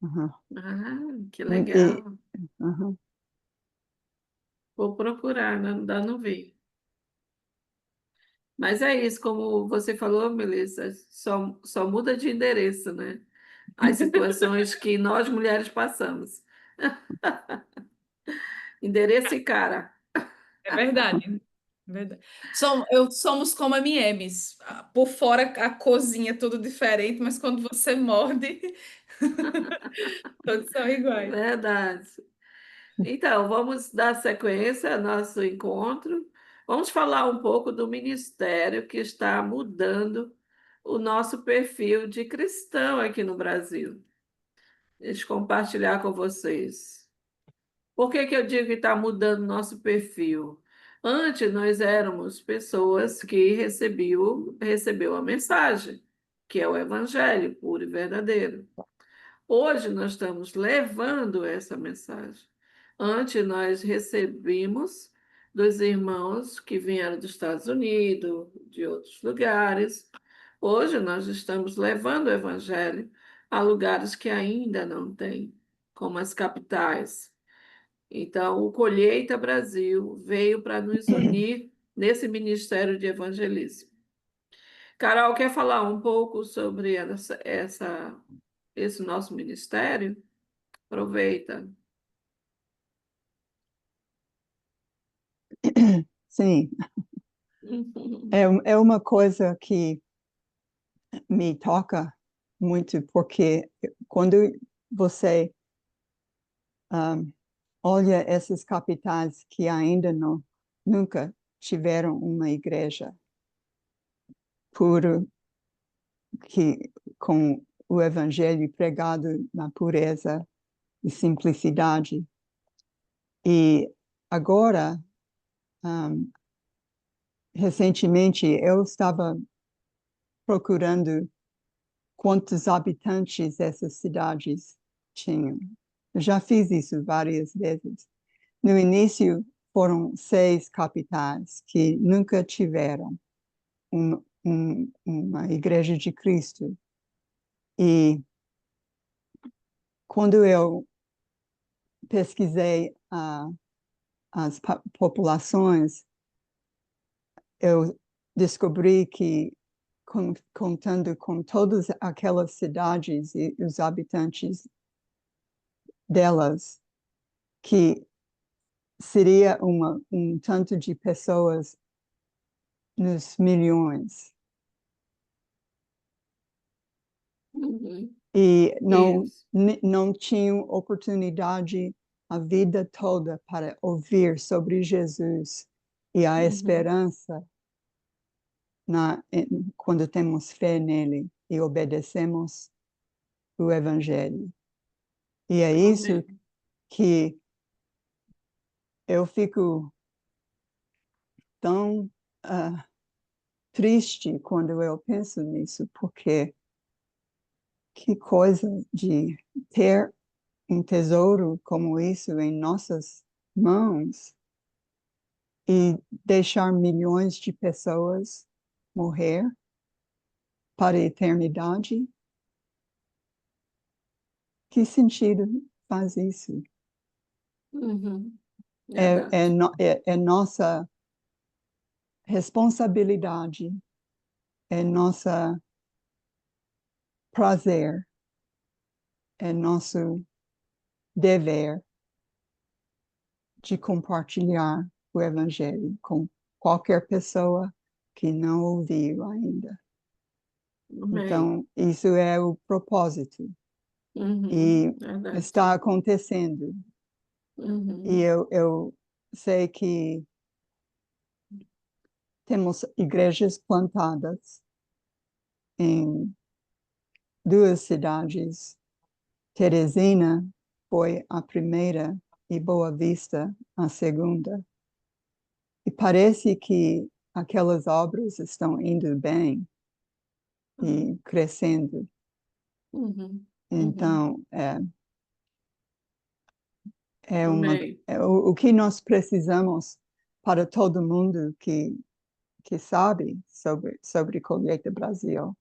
Uhum. Ah, que E, legal. uhum. Vou procurar, né? Ainda não vi. Mas é isso, como você falou, Melissa, só muda de endereço, né? As situações que nós mulheres passamos. Endereço e cara. É verdade. É verdade. Somos como M&Ms. Por fora a cozinha é tudo diferente, mas quando você morde, todos são iguais. Verdade. Então, vamos dar sequência ao nosso encontro. Vamos falar um pouco do ministério que está mudando o nosso perfil de cristão aqui no Brasil. Deixa eu compartilhar com vocês. Por que que eu digo que está mudando nosso perfil? Antes nós éramos pessoas que recebeu a mensagem, que é o evangelho puro e verdadeiro. Hoje nós estamos levando essa mensagem. Antes nós recebemos dos irmãos que vieram dos Estados Unidos, de outros lugares. Hoje nós estamos levando o evangelho a lugares que ainda não têm, como as capitais. Então, o Colheita Brasil veio para nos unir nesse ministério de evangelismo. Carol, quer falar um pouco sobre esse nosso ministério? Aproveita. Sim, é uma coisa que me toca muito, porque quando você olha essas capitais que ainda nunca tiveram uma igreja puro, com o evangelho pregado na pureza e simplicidade. E agora, recentemente, eu estava procurando quantos habitantes essas cidades tinham. Eu já fiz isso várias vezes. No início, foram 6 capitais que nunca tiveram uma igreja de Cristo. E quando eu pesquisei as populações, eu descobri que, contando com todas aquelas cidades e os habitantes delas, que seria um tanto de pessoas nos milhões. Uhum. E Isso. não tinham oportunidade a vida toda para ouvir sobre Jesus e a Uhum. esperança quando temos fé nele e obedecemos o Evangelho. E é isso Amém. que eu fico tão triste quando eu penso nisso, porque que coisa de ter um tesouro como isso em nossas mãos e deixar milhões de pessoas morrer para a eternidade. Que sentido faz isso? Uhum. É, Verdade. é nossa responsabilidade, é nossa prazer, é nosso dever de compartilhar o Evangelho com qualquer pessoa que não ouviu ainda. Amém. Então, isso é o propósito Uhum. e Verdade. está acontecendo. E Uhum. eu sei que temos igrejas plantadas em 2 cidades. Teresina foi a primeira e Boa Vista a segunda. E parece que aquelas obras estão indo bem e crescendo. Uhum. Uhum. Então, Amém. o que nós precisamos para todo mundo que sabe sobre Colheita Brasil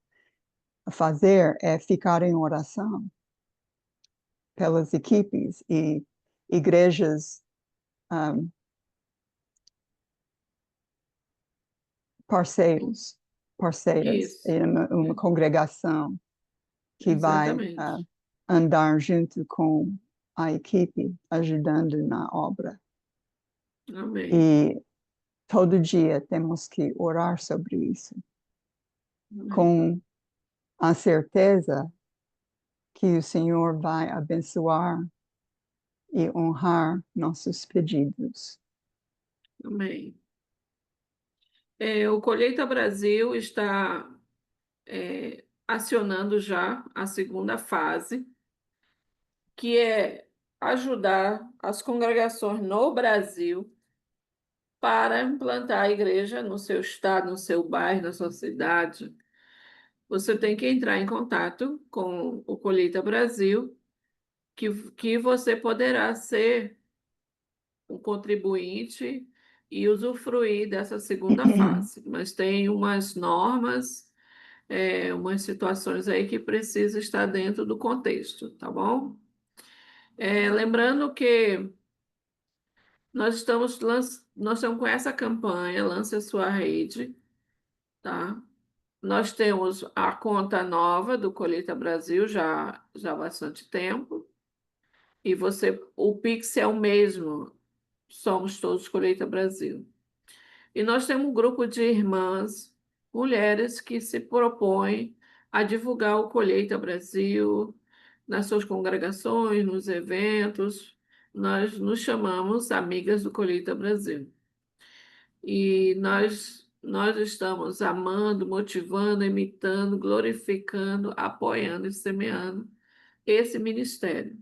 fazer é ficar em oração pelas equipes e igrejas parceiras, Isso. é uma congregação que vai Exatamente. andar junto com a equipe, ajudando na obra. Amém. E todo dia temos que orar sobre isso, Amém. com a certeza que o Senhor vai abençoar e honrar nossos pedidos. Amém. O Colheita Brasil está acionando já a segunda fase. que é ajudar as congregações no Brasil para implantar a igreja no seu estado, no seu bairro, na sua cidade. Você tem que entrar em contato com o Colheita Brasil, que você poderá ser um contribuinte e usufruir dessa segunda fase. Mas tem umas normas, umas situações aí que precisam estar dentro do contexto, tá bom? Lembrando que nós estamos com essa campanha, Lance a Sua Rede, tá? Nós temos a conta nova do Colheita Brasil já há bastante tempo, e o Pix é o mesmo, somos todos Colheita Brasil. E nós temos um grupo de irmãs, mulheres, que se propõem a divulgar o Colheita Brasil nas suas congregações, nos eventos. Nós nos chamamos Amigas do Colheita Brasil. E nós estamos amando, motivando, imitando, glorificando, apoiando e semeando esse ministério.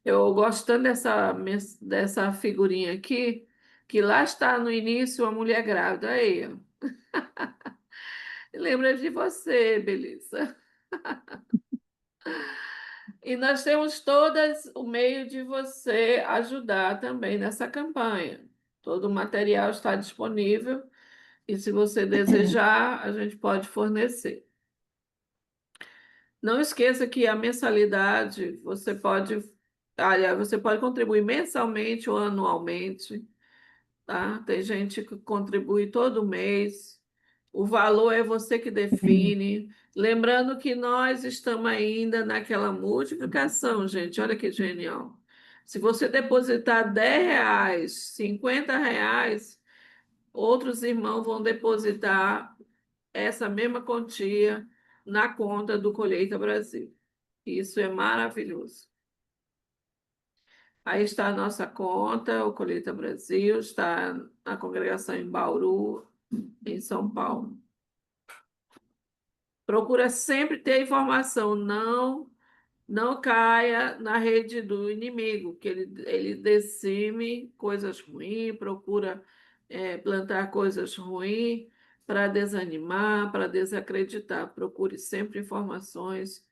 Eu gosto tanto dessa figurinha aqui, que lá está no início a mulher grávida. Aí, ó. Lembra de você, Belissa. E nós temos todas o meio de você ajudar também nessa campanha. Todo o material está disponível e, se você desejar, a gente pode fornecer. Não esqueça que a mensalidade você pode contribuir mensalmente ou anualmente, tá? Tem gente que contribui todo mês. O valor é você que define. Lembrando que nós estamos ainda naquela multiplicação, gente. Olha que genial. Se você depositar R$ 10, R$ 50, outros irmãos vão depositar essa mesma quantia na conta do Colheita Brasil. Isso é maravilhoso. Aí está a nossa conta, o Colheita Brasil, está na congregação em Bauru, em São Paulo. Procura sempre ter informação, não caia na rede do inimigo, que ele decime coisas ruins, procura plantar coisas ruins para desanimar, para desacreditar. Procure sempre informações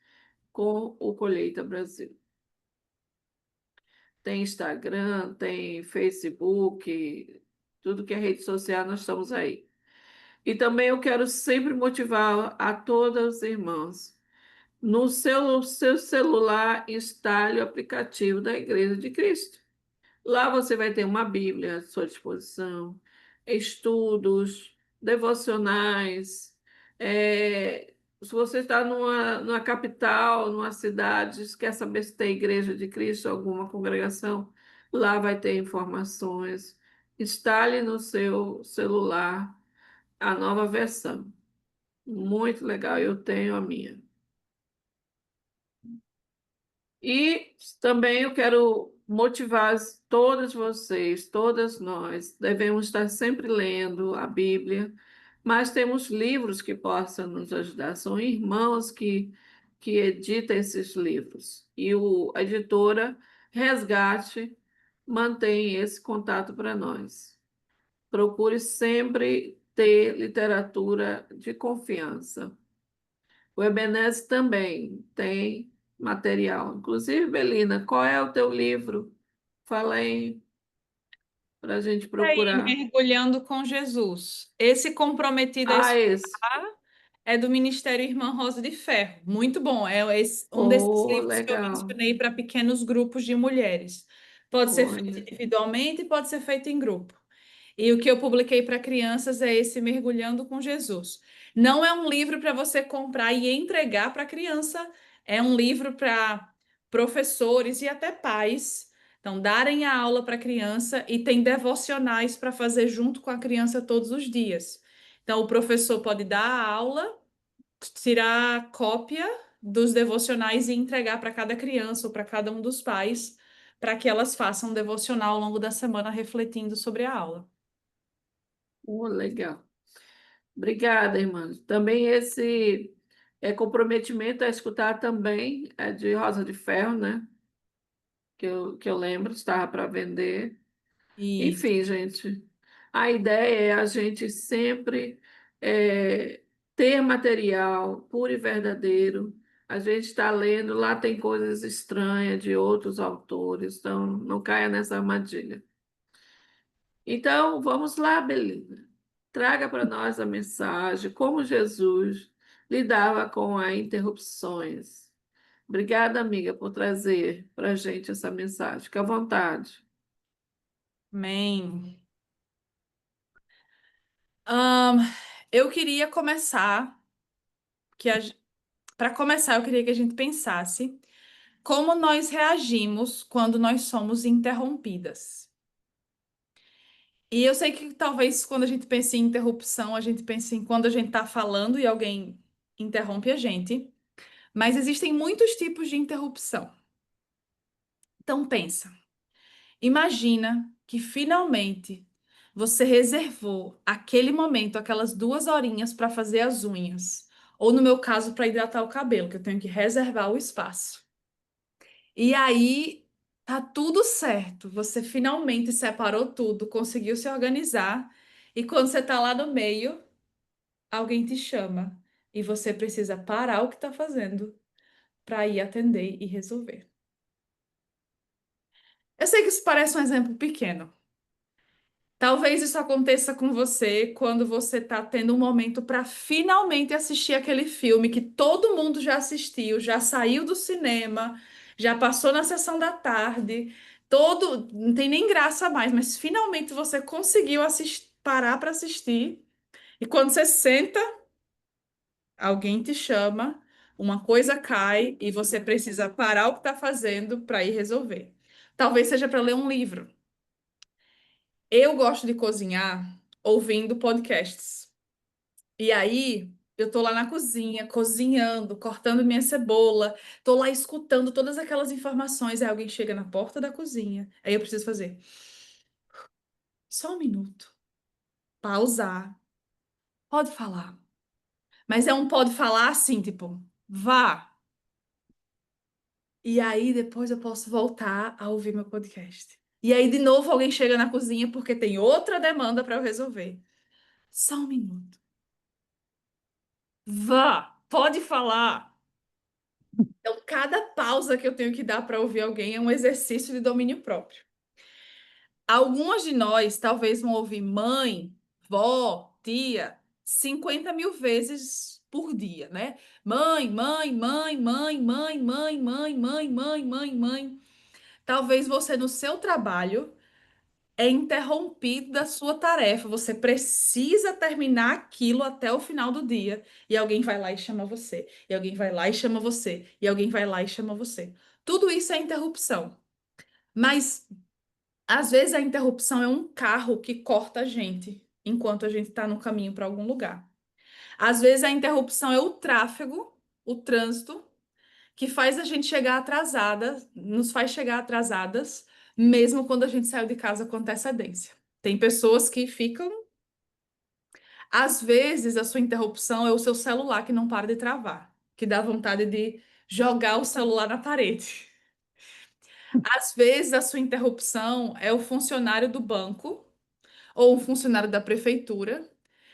com o Colheita Brasil. Tem Instagram, tem Facebook, tudo que é rede social, nós estamos aí. E também eu quero sempre motivar a todas as irmãs. No seu celular, instale o aplicativo da Igreja de Cristo. Lá você vai ter uma Bíblia à sua disposição, estudos, devocionais. Se você está numa capital, numa cidade, quer saber se tem Igreja de Cristo, alguma congregação, lá vai ter informações. Instale no seu celular a nova versão. Muito legal, eu tenho a minha. E também eu quero motivar todas vocês, todas nós, devemos estar sempre lendo a Bíblia, mas temos livros que possam nos ajudar, são irmãos que editam esses livros. E a editora Resgate mantém esse contato para nós. Procure sempre ter literatura de confiança. O Ebenezer também tem material. Inclusive, Belina, qual é o teu livro? Fala aí para a gente Aí, procurar. Mergulhando com Jesus. Esse Comprometido a Ah, esse. Estudar é do Ministério Irmã Rosa de Ferro. Muito bom. Um desses Oh, livros que eu legal. mencionei para pequenos grupos de mulheres. Pode ser feito Olha, individualmente e pode ser feito em grupo. E o que eu publiquei para crianças é esse Mergulhando com Jesus. Não é um livro para você comprar e entregar para a criança, é um livro para professores e até pais. Então, darem a aula para a criança e tem devocionais para fazer junto com a criança todos os dias. Então, o professor pode dar a aula, tirar cópia dos devocionais e entregar para cada criança ou para cada um dos pais, para que elas façam um devocional ao longo da semana refletindo sobre a aula. oh, legal. Obrigada, irmã. Também Comprometimento a escutar também, é de Rosa de Ferro, né? Que eu lembro, estava para vender. Isso. Enfim, gente, a ideia é a gente sempre é, ter material puro e verdadeiro. A gente está lendo, lá tem coisas estranhas de outros autores, então não caia nessa armadilha. Então, vamos lá, Belina. Traga para nós a mensagem, como Jesus lidava com as interrupções. Obrigada, amiga, por trazer para a gente essa mensagem. Fique à vontade. Amém. Ahn, eu queria começar, para começar, eu queria que a gente pensasse como nós reagimos quando nós somos interrompidas. E eu sei que talvez quando a gente pense em interrupção, a gente pense em quando a gente está falando e alguém interrompe a gente, mas existem muitos tipos de interrupção. Então pensa, imagina que finalmente você reservou aquele momento, aquelas 2 horinhas para fazer as unhas, ou no meu caso, para hidratar o cabelo, que eu tenho que reservar o espaço. E aí tá tudo certo. Você finalmente separou tudo, conseguiu se organizar. E quando você tá lá no meio, alguém te chama e você precisa parar o que tá fazendo para ir atender e resolver. Eu sei que isso parece um exemplo pequeno. Talvez isso aconteça com você quando você está tendo um momento para finalmente assistir aquele filme que todo mundo já assistiu, já saiu do cinema, já passou na sessão da tarde, todo, não tem nem graça mais, mas finalmente você conseguiu parar para assistir. E quando você senta, alguém te chama, uma coisa cai e você precisa parar o que está fazendo para ir resolver. Talvez seja para ler um livro. Eu gosto de cozinhar ouvindo podcasts. E aí, eu tô lá na cozinha, cozinhando, cortando minha cebola, tô lá escutando todas aquelas informações. Aí alguém chega na porta da cozinha. Aí eu preciso fazer só um minuto, pausar. Pode falar. Mas é um pode falar assim, tipo, vá. E aí depois eu posso voltar a ouvir meu podcast. E aí de novo alguém chega na cozinha porque tem outra demanda para eu resolver. Só um minuto. Vá, pode falar. Então, cada pausa que eu tenho que dar para ouvir alguém é um exercício de domínio próprio. Algumas de nós talvez vão ouvir mãe, vó, tia, 50 mil vezes por dia, né? Mãe, mãe, mãe, mãe, mãe, mãe, mãe, mãe, mãe, mãe, mãe. Talvez você no seu trabalho é interrompido da sua tarefa. Você precisa terminar aquilo até o final do dia. E alguém vai lá e chama você. E alguém vai lá e chama você. E alguém vai lá e chama você. Tudo isso é interrupção. Mas, às vezes, a interrupção é um carro que corta a gente enquanto a gente está no caminho para algum lugar. Às vezes, a interrupção é o tráfego, o trânsito, que faz a gente chegar atrasada, nos faz chegar atrasadas, mesmo quando a gente saiu de casa com antecedência. Tem pessoas que ficam. Às vezes, a sua interrupção é o seu celular que não para de travar, que dá vontade de jogar o celular na parede. Às vezes, a sua interrupção é o funcionário do banco ou um funcionário da prefeitura,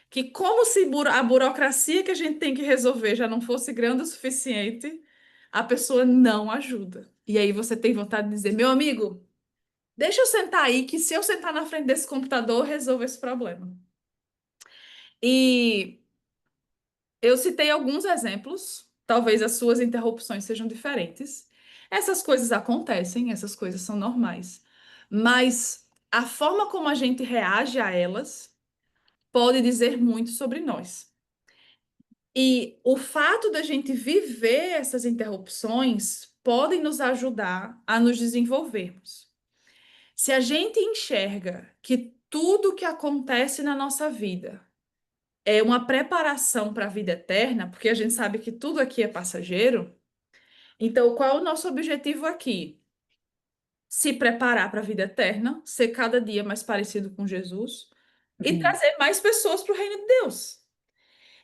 que, como se a burocracia que a gente tem que resolver já não fosse grande o suficiente, a pessoa não ajuda. E aí você tem vontade de dizer: meu amigo, deixa eu sentar aí, que se eu sentar na frente desse computador, eu resolvo esse problema. E eu citei alguns exemplos, talvez as suas interrupções sejam diferentes. Essas coisas acontecem, essas coisas são normais, mas a forma como a gente reage a elas pode dizer muito sobre nós. E o fato da gente viver essas interrupções podem nos ajudar a nos desenvolvermos. Se a gente enxerga que tudo que acontece na nossa vida é uma preparação para a vida eterna, porque a gente sabe que tudo aqui é passageiro, então qual é o nosso objetivo aqui? Se preparar para a vida eterna, ser cada dia mais parecido com Jesus e trazer mais pessoas para o reino de Deus.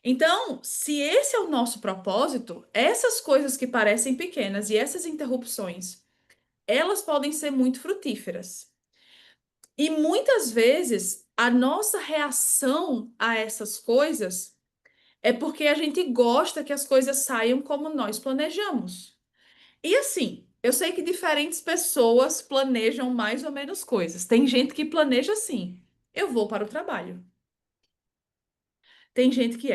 Então, se esse é o nosso propósito, essas coisas que parecem pequenas e essas interrupções, elas podem ser muito frutíferas. E muitas vezes a nossa reação a essas coisas é porque a gente gosta que as coisas saiam como nós planejamos. E assim, eu sei que diferentes pessoas planejam mais ou menos coisas. Tem gente que planeja assim: eu vou para o trabalho. Tem gente que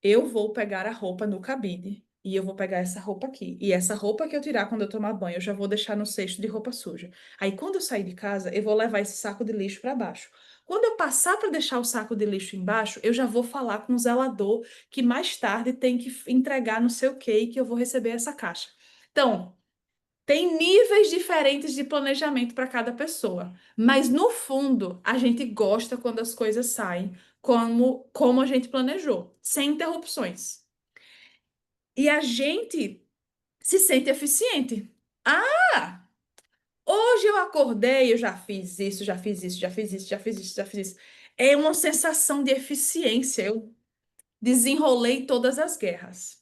eu vou pegar a roupa no cabide e eu vou pegar essa roupa aqui. E essa roupa que eu tirar quando eu tomar banho, eu já vou deixar no cesto de roupa suja. Aí quando eu sair de casa, eu vou levar esse saco de lixo para baixo. Quando eu passar para deixar o saco de lixo embaixo, eu já vou falar com o zelador que mais tarde tem que entregar não sei o que e que eu vou receber essa caixa. Então, tem níveis diferentes de planejamento para cada pessoa, mas no fundo, a gente gosta quando as coisas saem como a gente planejou, sem interrupções. E a gente se sente eficiente. Ah, hoje eu acordei, eu já fiz isso, já fiz isso, já fiz isso, já fiz isso, já fiz isso. É uma sensação de eficiência. Eu desenrolei todas as guerras.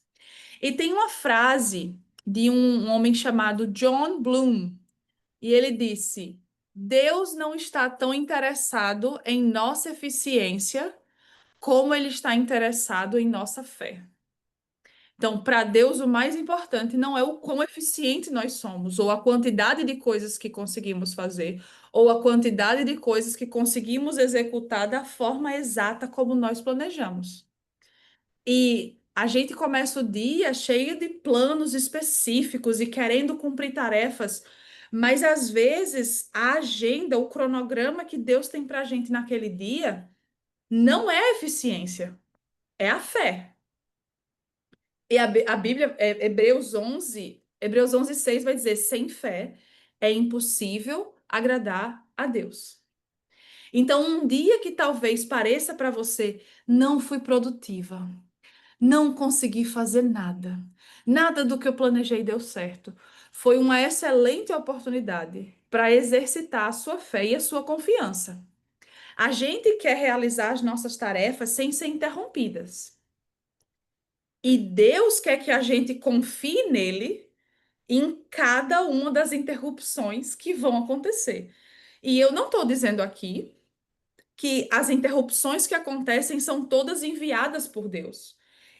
E tem uma frase de um homem chamado John Bloom. E ele disse: Deus não está tão interessado em nossa eficiência como ele está interessado em nossa fé. Então, para Deus, o mais importante não é o quão eficiente nós somos, ou a quantidade de coisas que conseguimos fazer, ou a quantidade de coisas que conseguimos executar da forma exata como nós planejamos. E a gente começa o dia cheio de planos específicos e querendo cumprir tarefas, mas às vezes a agenda, o cronograma que Deus tem para a gente naquele dia não é a eficiência, é a fé. E a Bíblia, Hebreus 11:6 vai dizer: sem fé é impossível agradar a Deus. Então, um dia que talvez pareça para você, não fui produtiva. Não consegui fazer nada. Nada do que eu planejei deu certo. Foi uma excelente oportunidade para exercitar a sua fé e a sua confiança. A gente quer realizar as nossas tarefas sem ser interrompidas. E Deus quer que a gente confie nele em cada uma das interrupções que vão acontecer. E eu não estou dizendo aqui que as interrupções que acontecem são todas enviadas por Deus.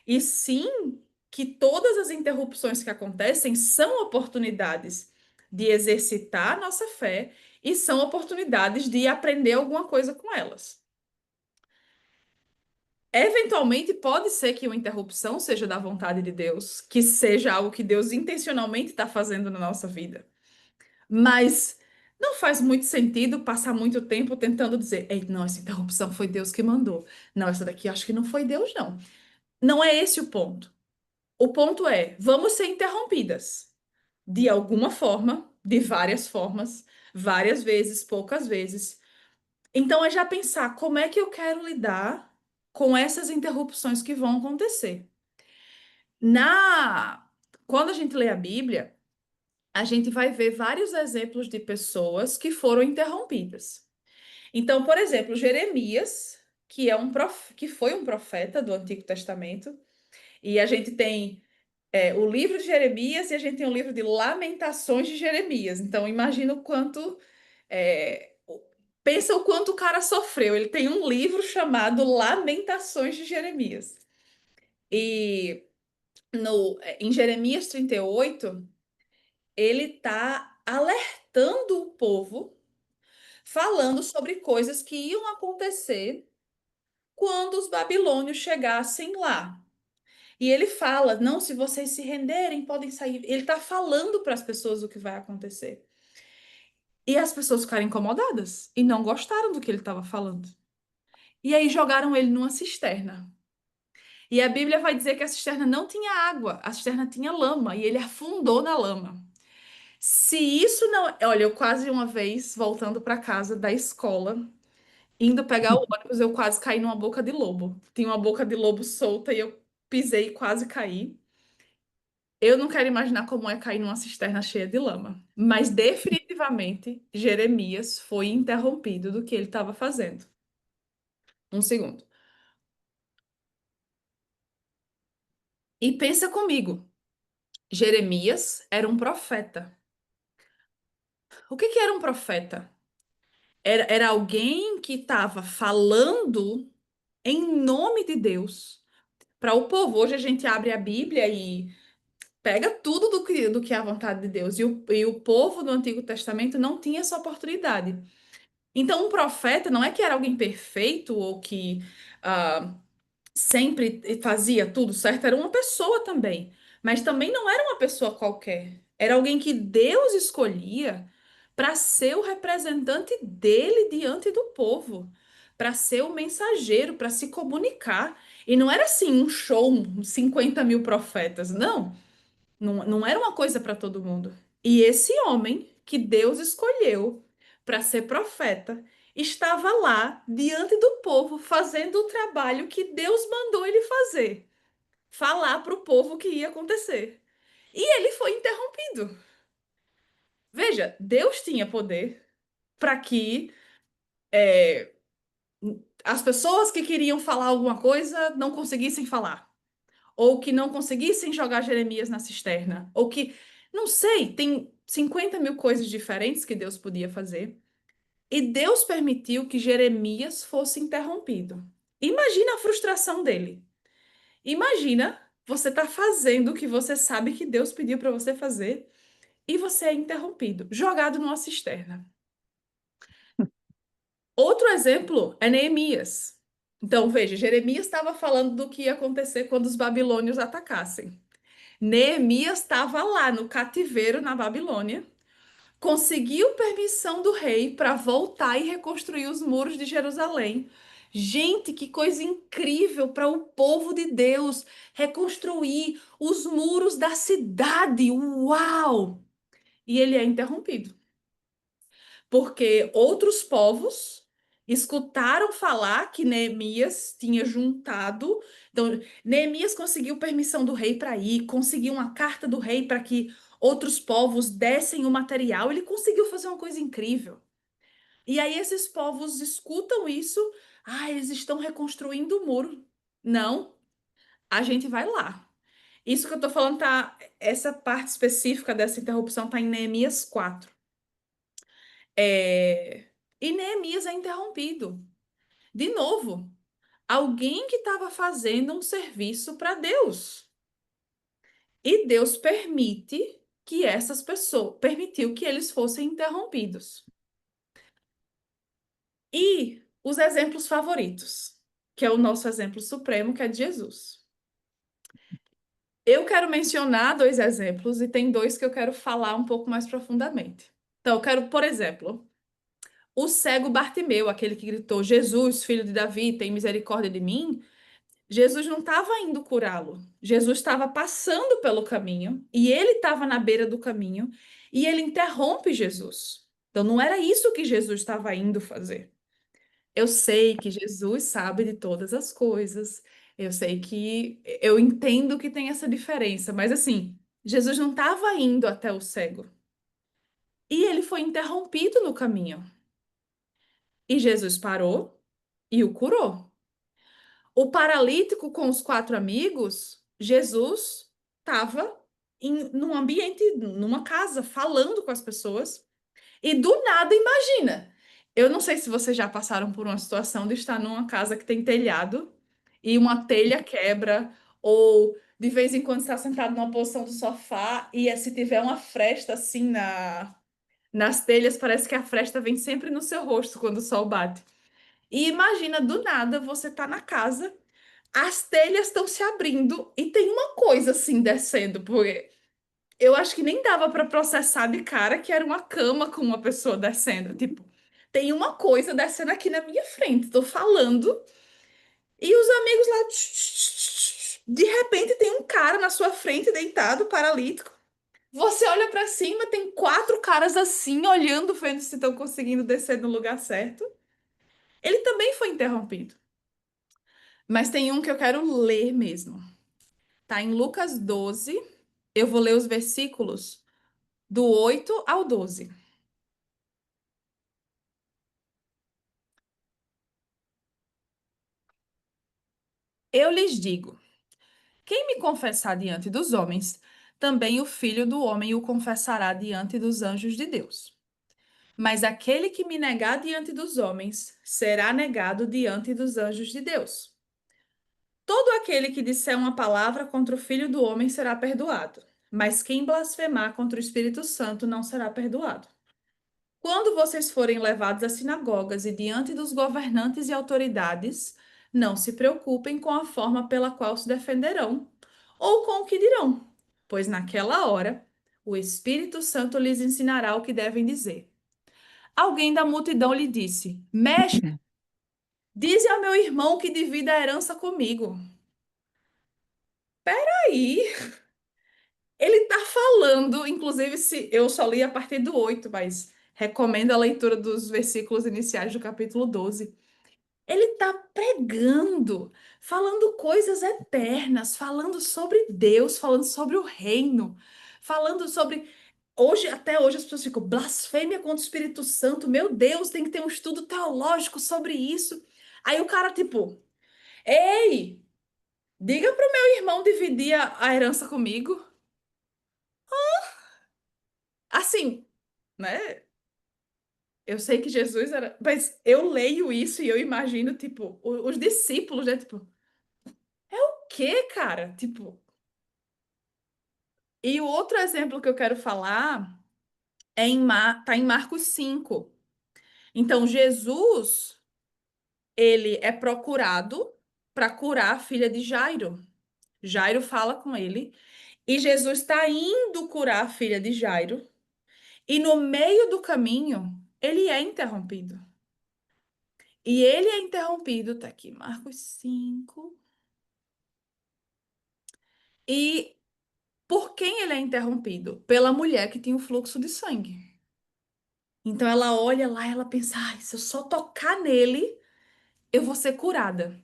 E sim que todas as interrupções que acontecem são oportunidades de exercitar a nossa fé e são oportunidades de aprender alguma coisa com elas. Eventualmente, pode ser que uma interrupção seja da vontade de Deus, que seja algo que Deus intencionalmente está fazendo na nossa vida. Mas não faz muito sentido passar muito tempo tentando dizer: ei, não, essa interrupção foi Deus que mandou. Não, essa daqui acho que não foi Deus, não. Não é esse o ponto. O ponto é: vamos ser interrompidas. De alguma forma, de várias formas, várias vezes, poucas vezes. Então é já pensar como é que eu quero lidar com essas interrupções que vão acontecer. Na Quando a gente lê a Bíblia, a gente vai ver vários exemplos de pessoas que foram interrompidas. Então, por exemplo, Jeremias, que foi um profeta do Antigo Testamento, e a gente tem o livro de Jeremias e a gente tem o livro de Lamentações de Jeremias. Então, imagina o quanto. é, o- Pensa o quanto o cara sofreu. Ele tem um livro chamado Lamentações de Jeremias. E em Jeremias 38 ele está alertando o povo, falando sobre coisas que iam acontecer quando os babilônios chegassem lá. E ele fala: não, se vocês se renderem, podem sair. Ele está falando para as pessoas o que vai acontecer. E as pessoas ficaram incomodadas e não gostaram do que ele estava falando. E aí jogaram ele numa cisterna. E a Bíblia vai dizer que a cisterna não tinha água, a cisterna tinha lama, e ele afundou na lama. Se isso não. Olha, eu quase uma vez, voltando para casa da escola, indo pegar o ônibus, eu quase caí numa boca de lobo. Tinha uma boca de lobo solta e eu pisei e quase caí. Eu não quero imaginar como é cair numa cisterna cheia de lama. Mas definitivamente Jeremias foi interrompido do que ele estava fazendo. Um segundo. E pensa comigo, Jeremias era um profeta. O que que era um profeta? Era alguém que estava falando em nome de Deus para o povo. Hoje a gente abre a Bíblia e pega tudo do que é a vontade de Deus. E o povo do Antigo Testamento não tinha essa oportunidade. Então, um profeta não é que era alguém perfeito ou que ah, sempre fazia tudo certo, era uma pessoa também. Mas também não era uma pessoa qualquer. Era alguém que Deus escolhia para ser o representante dele diante do povo, para ser o mensageiro, para se comunicar. E não era assim um show, 50 mil profetas. Não. Não era uma coisa para todo mundo. E esse homem que Deus escolheu para ser profeta estava lá diante do povo fazendo o trabalho que Deus mandou ele fazer, falar para o povo o que ia acontecer. E ele foi interrompido. Veja, Deus tinha poder para que as pessoas que queriam falar alguma coisa não conseguissem falar. Ou que não conseguissem jogar Jeremias na cisterna, ou que, não sei, tem 50 mil coisas diferentes que Deus podia fazer. E Deus permitiu que Jeremias fosse interrompido. Imagina a frustração dele. Imagina você tá fazendo o que você sabe que Deus pediu para você fazer e você é interrompido, jogado numa cisterna. Outro exemplo é Neemias. Então, veja, Jeremias estava falando do que ia acontecer quando os babilônios atacassem. Neemias estava lá no cativeiro na Babilônia, conseguiu permissão do rei para voltar e reconstruir os muros de Jerusalém. Gente, que coisa incrível para o povo de Deus reconstruir os muros da cidade. Uau! E ele é interrompido porque outros povos escutaram falar que Neemias tinha juntado. Então, Neemias conseguiu permissão do rei para ir, conseguiu uma carta do rei para que outros povos dessem o material. Ele conseguiu fazer uma coisa incrível. E aí esses povos escutam isso. Ah, eles estão reconstruindo o muro. Não, a gente vai lá. Isso que eu tô falando tá, essa parte específica dessa interrupção tá em Neemias 4. É, E Neemias é interrompido. De novo, alguém que estava fazendo um serviço para Deus. E Deus permite que essas pessoas, permitiu que eles fossem interrompidos. E os exemplos favoritos, que é o nosso exemplo supremo, que é de Jesus. Eu quero mencionar dois exemplos e tem dois que eu quero falar um pouco mais profundamente. Então, eu quero, por exemplo, o cego Bartimeu, aquele que gritou: Jesus, filho de Davi, tem misericórdia de mim. Jesus não estava indo curá-lo. Jesus estava passando pelo caminho e ele estava na beira do caminho e ele interrompe Jesus. Então não era isso que Jesus estava indo fazer. Eu sei que Jesus sabe de todas as coisas. Eu sei que eu entendo que tem essa diferença, mas assim, Jesus não estava indo até o cego. E ele foi interrompido no caminho. E Jesus parou e o curou. O paralítico com os quatro amigos, Jesus estava num ambiente, numa casa, falando com as pessoas, e do nada, imagina. Eu não sei se vocês já passaram por uma situação de estar numa casa que tem telhado e uma telha quebra, ou de vez em quando está sentado numa posição do sofá e se tiver uma fresta assim nas telhas, parece que a fresta vem sempre no seu rosto quando o sol bate. E imagina, do nada, você tá na casa, as telhas estão se abrindo e tem uma coisa assim descendo, porque eu acho que nem dava para processar de cara que era uma cama com uma pessoa descendo. Tipo, tem uma coisa descendo aqui na minha frente, tô falando, e os amigos lá. Tch, tch, tch, tch. De repente tem um cara na sua frente, deitado, paralítico. Você olha para cima, tem quatro caras assim, olhando, vendo se estão conseguindo descer no lugar certo. Ele também foi interrompido. Mas tem um que eu quero ler mesmo. Tá em Lucas 12. Eu vou ler os versículos do 8 ao 12. Eu lhes digo quem me confessar diante dos homens, também o Filho do Homem o confessará diante dos anjos de Deus. Mas aquele que me negar diante dos homens, será negado diante dos anjos de Deus. Todo aquele que disser uma palavra contra o Filho do Homem será perdoado, mas quem blasfemar contra o Espírito Santo não será perdoado. Quando vocês forem levados às sinagogas e diante dos governantes e autoridades, não se preocupem com a forma pela qual se defenderão ou com o que dirão, pois naquela hora o Espírito Santo lhes ensinará o que devem dizer. Alguém da multidão lhe disse: Mestre, dize ao meu irmão que divida a herança comigo. Aí, ele está falando, inclusive, se eu só li a partir do 8, mas recomendo a leitura dos versículos iniciais do capítulo 12. Ele está pregando, falando coisas eternas, falando sobre Deus, falando sobre o reino, falando sobre. Hoje, até hoje, as pessoas ficam blasfêmia contra o Espírito Santo. Meu Deus, tem que ter um estudo teológico sobre isso. Aí o cara, tipo, ei, diga pro meu irmão dividir a herança comigo. Assim, né? Eu sei que Jesus era. Mas eu leio isso e eu imagino, tipo, os discípulos, né? Tipo, o quê, cara? Tipo. E o outro exemplo que eu quero falar tá em Marcos 5. Então, Jesus, ele é procurado para curar a filha de Jairo. Jairo fala com ele e Jesus está indo curar a filha de Jairo. E no meio do caminho, ele é interrompido. E ele é interrompido, tá aqui, Marcos 5. E por quem ele é interrompido? Pela mulher que tinha o fluxo de sangue. Então ela olha lá e ela pensa: ai, se eu só tocar nele, eu vou ser curada.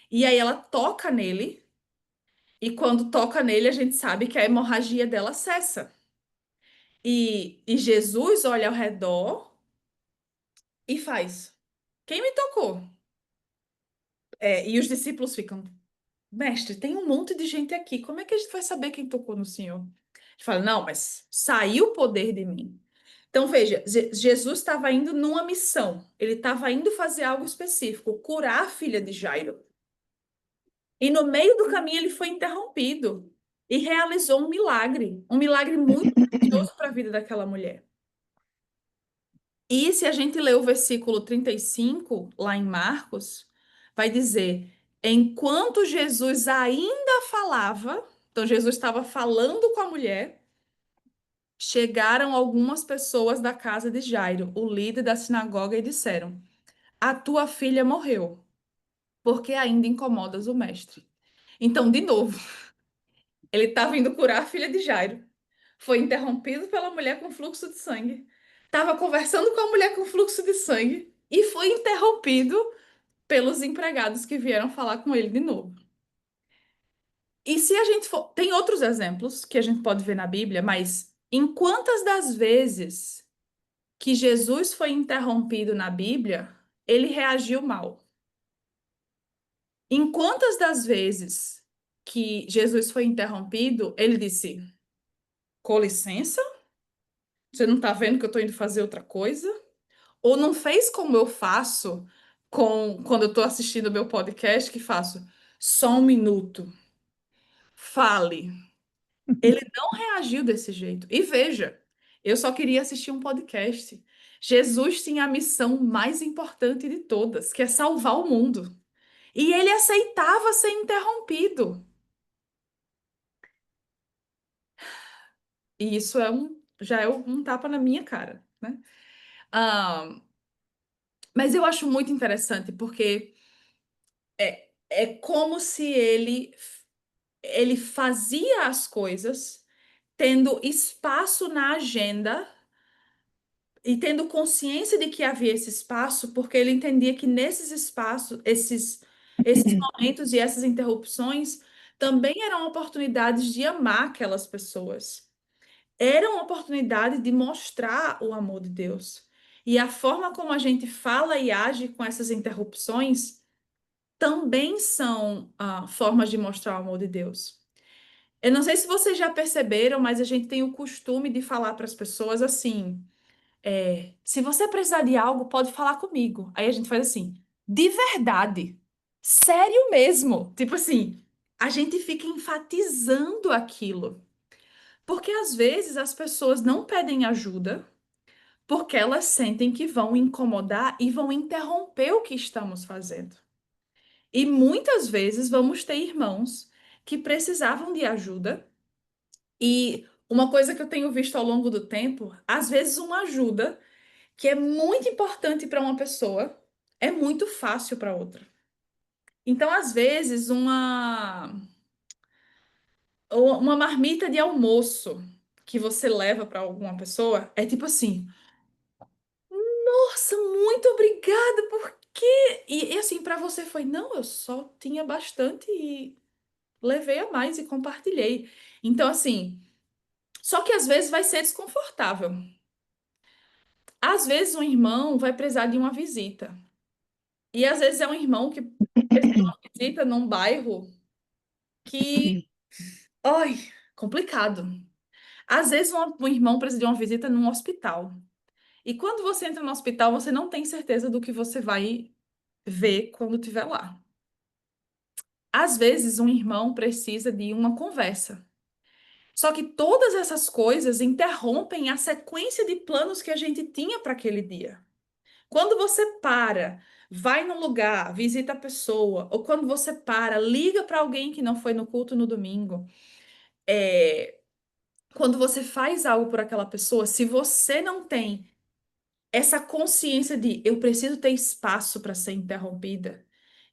E aí ela toca nele, e quando toca nele, a gente sabe que a hemorragia dela cessa. E Jesus olha ao redor e faz: quem me tocou? E os discípulos ficam: mestre, tem um monte de gente aqui, como é que a gente vai saber quem tocou no Senhor? A gente fala: não, mas saiu o poder de mim. Então, veja, Jesus estava indo numa missão, ele estava indo fazer algo específico, curar a filha de Jairo. E no meio do caminho ele foi interrompido e realizou um milagre muito precioso para a vida daquela mulher. E se a gente ler o versículo 35, lá em Marcos, vai dizer: enquanto Jesus ainda falava, então Jesus estava falando com a mulher, chegaram algumas pessoas da casa de Jairo, o líder da sinagoga, e disseram: a tua filha morreu, porque ainda incomodas o mestre. Então, de novo, ele estava indo curar a filha de Jairo. Foi interrompido pela mulher com fluxo de sangue. Estava conversando com a mulher com fluxo de sangue e foi interrompido pelos empregados que vieram falar com ele de novo. E se a gente for. Tem outros exemplos que a gente pode ver na Bíblia, mas em quantas das vezes que Jesus foi interrompido na Bíblia, ele reagiu mal? Em quantas das vezes que Jesus foi interrompido, ele disse: com licença, você não está vendo que eu estou indo fazer outra coisa? Ou não fez como eu faço quando eu estou assistindo o meu podcast, que faço só um minuto, fale. Ele não reagiu desse jeito. E veja, eu só queria assistir um podcast. Jesus tinha a missão mais importante de todas, que é salvar o mundo. E ele aceitava ser interrompido. E isso já é um tapa na minha cara, né? Ah, mas eu acho muito interessante, porque é como se ele fazia as coisas tendo espaço na agenda e tendo consciência de que havia esse espaço, porque ele entendia que nesses espaços, esses momentos e essas interrupções também eram oportunidades de amar aquelas pessoas. Era uma oportunidade de mostrar o amor de Deus. E a forma como a gente fala e age com essas interrupções também são formas de mostrar o amor de Deus. Eu não sei se vocês já perceberam, mas a gente tem o costume de falar para as pessoas assim: se você precisar de algo, pode falar comigo. Aí a gente faz assim, de verdade, sério mesmo. Tipo assim, a gente fica enfatizando aquilo. Porque às vezes as pessoas não pedem ajuda porque elas sentem que vão incomodar e vão interromper o que estamos fazendo. E muitas vezes vamos ter irmãos que precisavam de ajuda. E uma coisa que eu tenho visto ao longo do tempo, às vezes uma ajuda que é muito importante para uma pessoa é muito fácil para outra. Então, às vezes, uma marmita de almoço que você leva para alguma pessoa é tipo assim: nossa, muito obrigada, por quê? E assim, para você foi: não, eu só tinha bastante e levei a mais e compartilhei. Então, assim, só que às vezes vai ser desconfortável. Às vezes, um irmão vai precisar de uma visita. E às vezes é um irmão que precisa de uma visita num bairro que, ai, complicado. Às vezes um irmão precisa de uma visita num hospital. E quando você entra no hospital, você não tem certeza do que você vai ver quando estiver lá. Às vezes um irmão precisa de uma conversa. Só que todas essas coisas interrompem a sequência de planos que a gente tinha para aquele dia. Quando você para, vai no lugar, visita a pessoa, ou quando você para, liga para alguém que não foi no culto no domingo, quando você faz algo por aquela pessoa, se você não tem essa consciência de eu preciso ter espaço para ser interrompida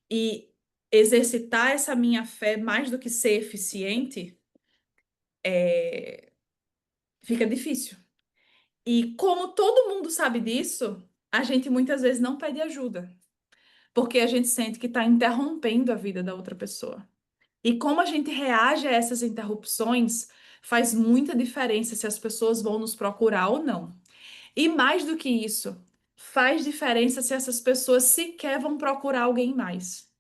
e exercitar essa minha fé mais do que ser eficiente, fica difícil. E como todo mundo sabe disso, a gente muitas vezes não pede ajuda, porque a gente sente que está interrompendo a vida da outra pessoa. E como a gente reage a essas interrupções faz muita diferença se as pessoas vão nos procurar ou não. E mais do que isso, faz diferença se essas pessoas sequer vão procurar alguém mais.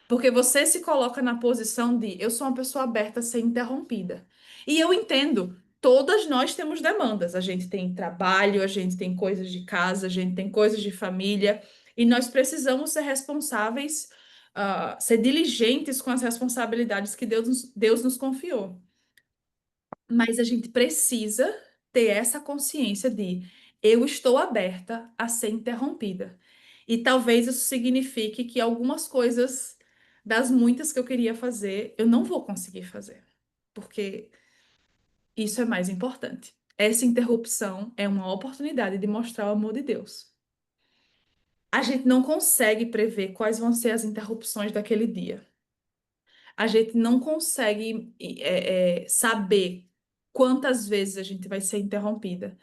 Porque você se coloca na posição de eu sou uma pessoa aberta a ser interrompida. E eu entendo, todas nós temos demandas. A gente tem trabalho, a gente tem coisas de casa, a gente tem coisas de família, e nós precisamos ser responsáveis, ser diligentes com as responsabilidades que Deus nos confiou. Mas a gente precisa ter essa consciência de eu estou aberta a ser interrompida. E talvez isso signifique que algumas coisas das muitas que eu queria fazer, eu não vou conseguir fazer, porque isso é mais importante. Essa interrupção é uma oportunidade de mostrar o amor de Deus. A gente não consegue prever quais vão ser as interrupções daquele dia. A gente não consegue saber quantas vezes a gente vai ser interrompida,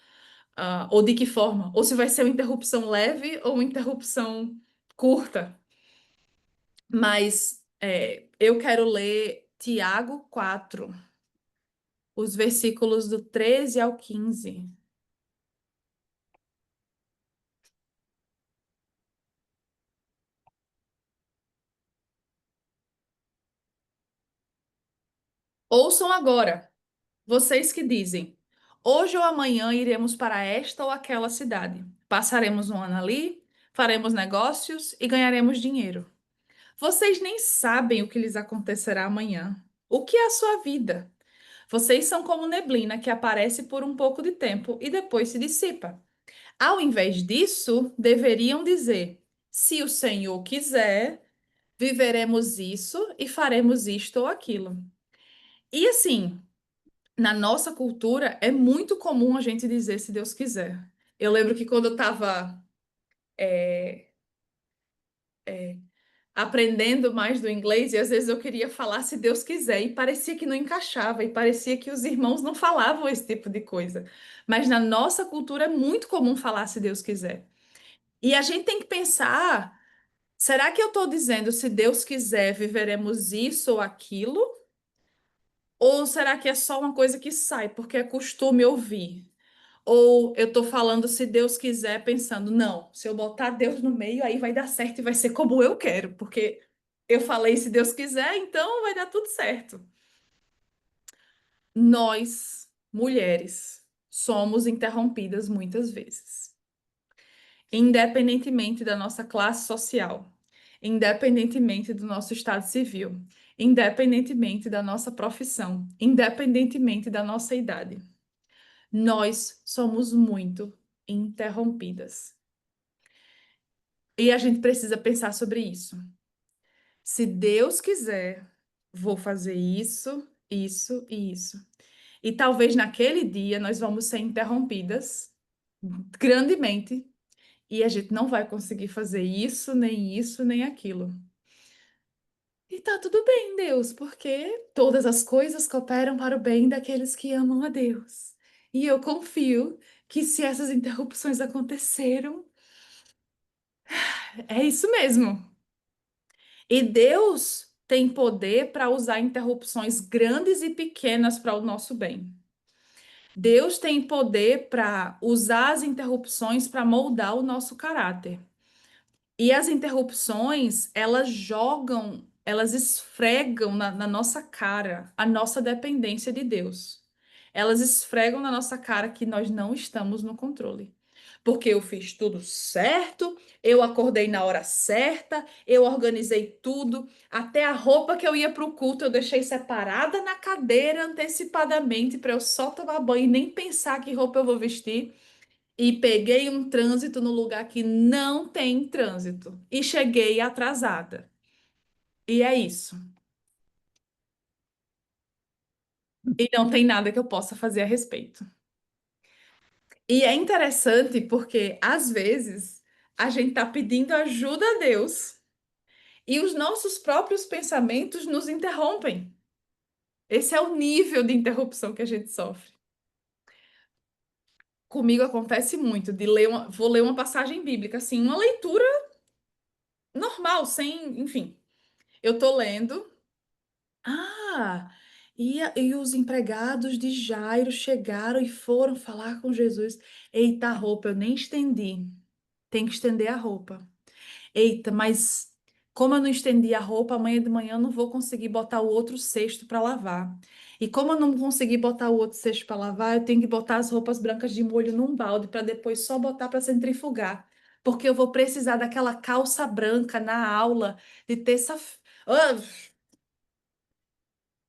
ou de que forma, ou se vai ser uma interrupção leve ou uma interrupção curta. Mas eu quero ler Tiago 4, os versículos do 13 ao 15. Ouçam agora, vocês que dizem: hoje ou amanhã iremos para esta ou aquela cidade. Passaremos um ano ali, faremos negócios e ganharemos dinheiro. Vocês nem sabem o que lhes acontecerá amanhã. O que é a sua vida? Vocês são como neblina que aparece por um pouco de tempo e depois se dissipa. Ao invés disso, deveriam dizer: se o Senhor quiser, viveremos isso e faremos isto ou aquilo. E assim, na nossa cultura, é muito comum a gente dizer se Deus quiser. Eu lembro que quando eu estava aprendendo mais do inglês, e às vezes eu queria falar se Deus quiser, e parecia que não encaixava, e parecia que os irmãos não falavam esse tipo de coisa. Mas na nossa cultura é muito comum falar se Deus quiser. E a gente tem que pensar: será que eu estou dizendo se Deus quiser, viveremos isso ou aquilo? Ou será que é só uma coisa que sai porque é costume ouvir? Ou eu estou falando se Deus quiser, pensando, não, se eu botar Deus no meio, aí vai dar certo e vai ser como eu quero, porque eu falei se Deus quiser, então vai dar tudo certo. nós, mulheres, somos interrompidas muitas vezes. Independentemente da nossa classe social, independentemente do nosso estado civil, independentemente da nossa profissão, independentemente da nossa idade. Nós somos muito interrompidas. E a gente precisa pensar sobre isso. Se Deus quiser, vou fazer isso, isso e isso. E talvez naquele dia nós vamos ser interrompidas grandemente e a gente não vai conseguir fazer isso, nem aquilo. E tá tudo bem, Deus, porque todas as coisas cooperam para o bem daqueles que amam a Deus. E eu confio que se essas interrupções aconteceram, é isso mesmo. E Deus tem poder para usar interrupções grandes e pequenas para o nosso bem. Deus tem poder para usar as interrupções para moldar o nosso caráter. E as interrupções, elas jogam, elas esfregam na nossa cara a nossa dependência de Deus. Elas esfregam na nossa cara que nós não estamos no controle. Porque eu fiz tudo certo, eu acordei na hora certa, eu organizei tudo, até a roupa que eu ia para o culto eu deixei separada na cadeira antecipadamente para eu só tomar banho e nem pensar que roupa eu vou vestir. E peguei um trânsito no lugar que não tem trânsito. E cheguei atrasada. E é isso. E não tem nada que eu possa fazer a respeito. E é interessante porque, às vezes, a gente está pedindo ajuda a Deus e os nossos próprios pensamentos nos interrompem. Esse é o nível de interrupção que a gente sofre. Comigo acontece muito de vou ler uma passagem bíblica, assim, uma leitura normal, sem, enfim. Eu tô lendo. Ah, e os empregados de Jairo chegaram e foram falar com Jesus. Eita, a roupa eu nem estendi. Tem que estender a roupa. Eita, mas como eu não estendi a roupa, amanhã de manhã eu não vou conseguir botar o outro cesto para lavar. E como eu não consegui botar o outro cesto para lavar, eu tenho que botar as roupas brancas de molho num balde para depois só botar para centrifugar. Porque eu vou precisar daquela calça branca na aula de terça.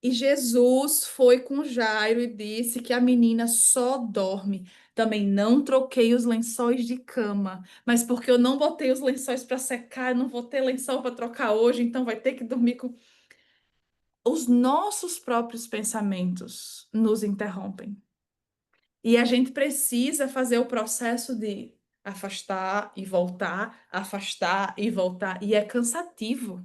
E Jesus foi com Jairo e disse que a menina só dorme. Também não troquei os lençóis de cama, mas porque eu não botei os lençóis para secar, eu não vou ter lençol para trocar hoje, então vai ter que dormir com. Os nossos próprios pensamentos nos interrompem. E a gente precisa fazer o processo de afastar e voltar, e é cansativo.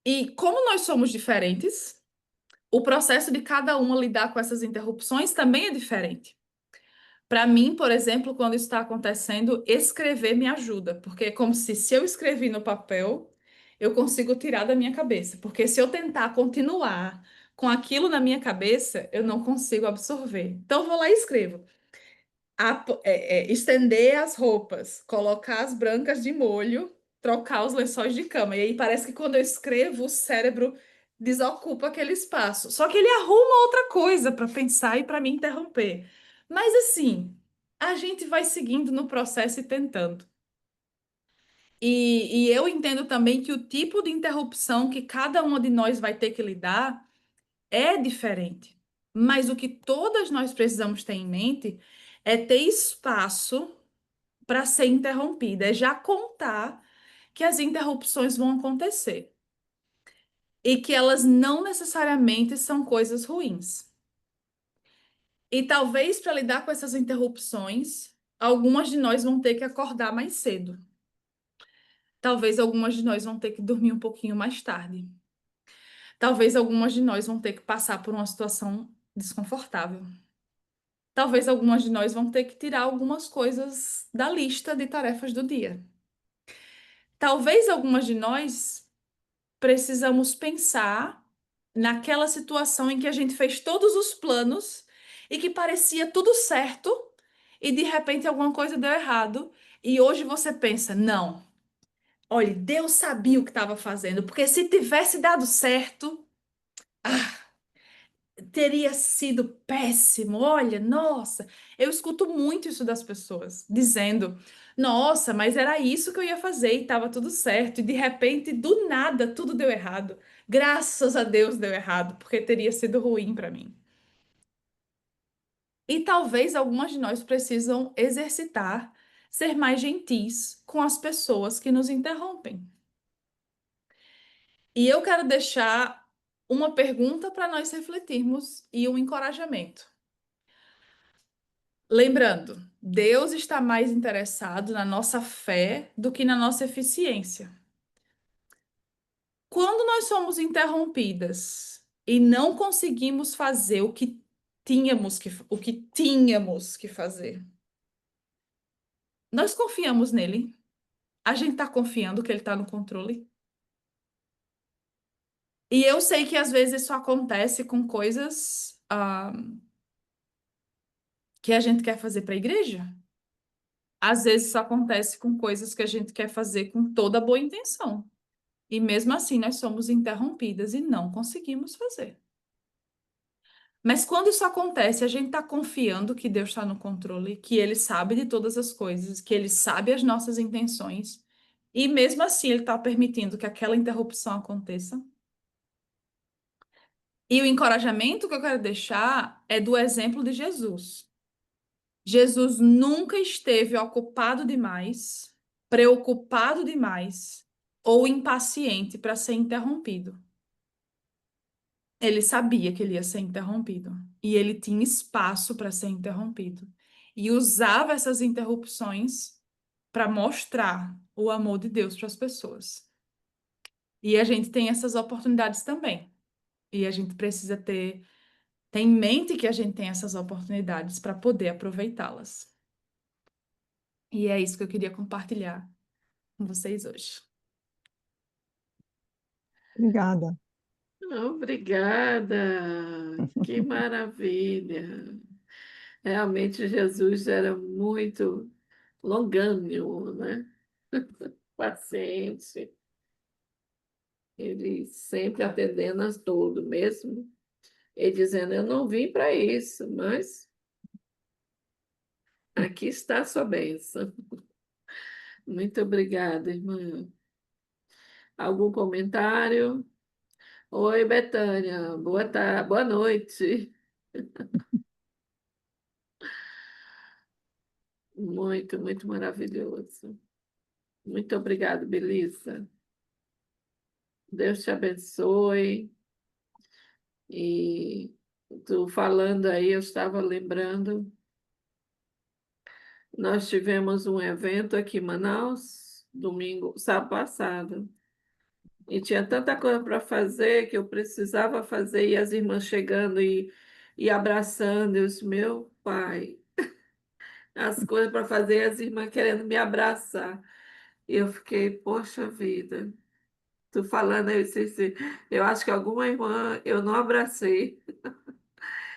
E como nós somos diferentes, o processo de cada uma lidar com essas interrupções também é diferente. Para mim, por exemplo, quando isso está acontecendo, escrever me ajuda, porque é como se eu escrevi no papel, eu consigo tirar da minha cabeça. Porque se eu tentar continuar com aquilo na minha cabeça, eu não consigo absorver. Então, eu vou lá e escrevo. Estender as roupas, colocar as brancas de molho, trocar os lençóis de cama. E aí parece que quando eu escrevo, o cérebro desocupa aquele espaço. Só que ele arruma outra coisa para pensar e para me interromper. Mas assim, a gente vai seguindo no processo e tentando. E eu entendo também que o tipo de interrupção que cada uma de nós vai ter que lidar é diferente. Mas o que todas nós precisamos ter em mente é ter espaço para ser interrompida, é já contar que as interrupções vão acontecer e que elas não necessariamente são coisas ruins. E talvez para lidar com essas interrupções, algumas de nós vão ter que acordar mais cedo. Talvez algumas de nós vão ter que dormir um pouquinho mais tarde. Talvez algumas de nós vão ter que passar por uma situação desconfortável. Talvez algumas de nós vão ter que tirar algumas coisas da lista de tarefas do dia. Talvez algumas de nós precisamos pensar naquela situação em que a gente fez todos os planos e que parecia tudo certo e de repente alguma coisa deu errado e hoje você pensa, não, olha, Deus sabia o que estava fazendo, porque se tivesse dado certo, ah, teria sido péssimo. Olha, nossa, eu escuto muito isso das pessoas, dizendo: nossa, mas era isso que eu ia fazer e estava tudo certo, e de repente, do nada, tudo deu errado. Graças a Deus deu errado, porque teria sido ruim para mim. E talvez algumas de nós precisam exercitar ser mais gentis com as pessoas que nos interrompem. E eu quero deixar uma pergunta para nós refletirmos e um encorajamento. Lembrando, Deus está mais interessado na nossa fé do que na nossa eficiência. Quando nós somos interrompidas e não conseguimos fazer o que tínhamos que fazer, nós confiamos nele? A gente está confiando que ele está no controle? E eu sei que às vezes isso acontece com coisas que a gente quer fazer para a igreja. Às vezes isso acontece com coisas que a gente quer fazer com toda boa intenção. E mesmo assim nós somos interrompidas e não conseguimos fazer. Mas quando isso acontece, a gente está confiando que Deus está no controle, que Ele sabe de todas as coisas, que Ele sabe as nossas intenções, e mesmo assim Ele está permitindo que aquela interrupção aconteça. E o encorajamento que eu quero deixar é do exemplo de Jesus. Jesus nunca esteve ocupado demais, preocupado demais ou impaciente para ser interrompido. Ele sabia que ele ia ser interrompido e ele tinha espaço para ser interrompido e usava essas interrupções para mostrar o amor de Deus para as pessoas. E a gente tem essas oportunidades também. E a gente precisa ter em mente que a gente tem essas oportunidades para poder aproveitá-las. E é isso que eu queria compartilhar com vocês hoje. Obrigada. Obrigada, que maravilha. Realmente Jesus era muito longânimo, né? Paciente. Ele sempre atendendo a tudo, mesmo ele dizendo, eu não vim para isso, mas aqui está a sua bênção. Muito obrigada, irmã. Algum comentário? Oi, Betânia. Boa tarde, boa noite. Muito, muito maravilhoso. Muito obrigada, Belissa. Deus te abençoe. E tu falando aí, eu estava lembrando, nós tivemos um evento aqui em Manaus, domingo, sábado passado. E tinha tanta coisa para fazer que eu precisava fazer, e as irmãs chegando e abraçando. Eu disse, meu pai, as coisas para fazer, as irmãs querendo me abraçar. E eu fiquei, poxa vida, tu falando aí, eu disse, assim, eu acho que alguma irmã eu não abracei.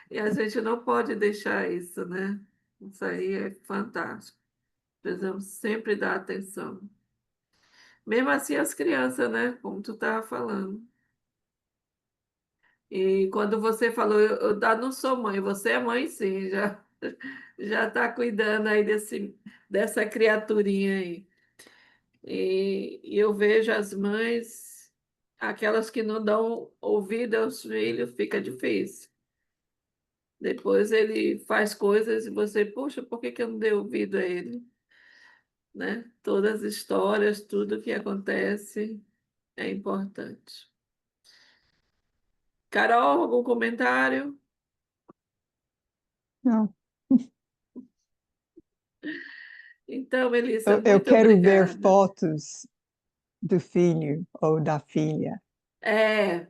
E a gente não pode deixar isso, né? Isso aí é fantástico. Precisamos sempre dar atenção. Mesmo assim, as crianças, né? Como tu estava falando. E quando você falou, eu não sou mãe, você é mãe sim, já está cuidando aí dessa criaturinha aí. E eu vejo as mães, aquelas que não dão ouvido aos filhos, fica difícil. Depois ele faz coisas e você, puxa, por que que eu não dei ouvido a ele? Né? Todas as histórias, tudo que acontece é importante. Carol, algum comentário? Não, Então, Melissa, eu muito quero ver obrigada. fotos do filho ou da filha. É,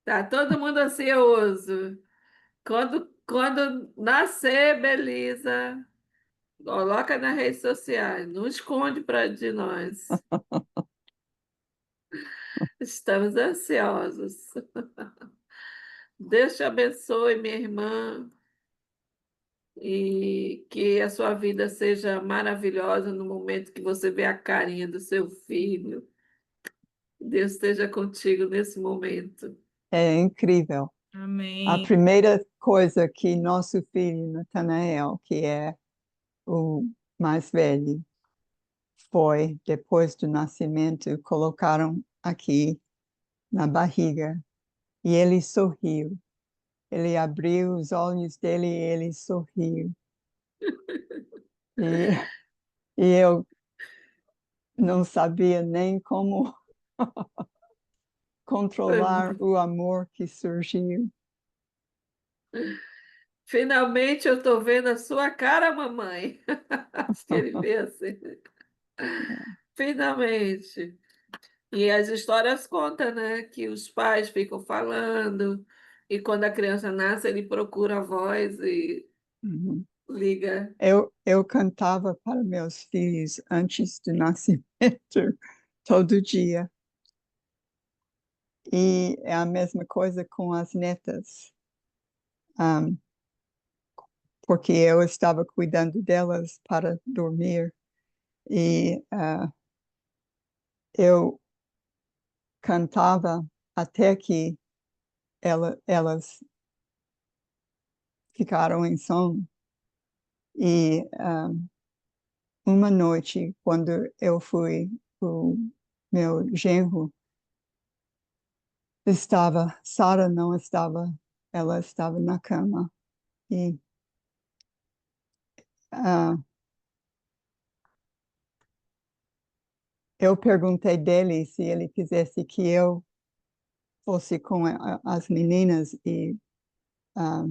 tá todo mundo ansioso. Quando nascer, Belisa, coloca nas redes sociais, não esconde de nós. Estamos ansiosos. Deus te abençoe, minha irmã, e que a sua vida seja maravilhosa no momento que você vê a carinha do seu filho. Deus esteja contigo nesse momento. É incrível. A Amém. primeira coisa que nosso filho Natanael, que é o mais velho, foi, depois do nascimento, colocaram aqui na barriga e ele sorriu. Ele abriu os olhos dele e ele sorriu. E, e eu não sabia nem como Foi controlar muito. o amor que surgiu. Finalmente eu estou vendo a sua cara, mamãe. Acho que ele fez assim. Finalmente. E as histórias contam, né? Que os pais ficam falando, e quando a criança nasce, ele procura a voz e Uhum. liga. Eu cantava para meus filhos antes do nascimento, todo dia. E é a mesma coisa com as netas, um, porque eu estava cuidando delas para dormir. E eu cantava até que elas ficaram em sono. E uma noite, quando eu fui, o meu genro estava, Sara não estava, ela estava na cama. E ah, eu perguntei dele se ele quisesse que eu fosse com as meninas e ah,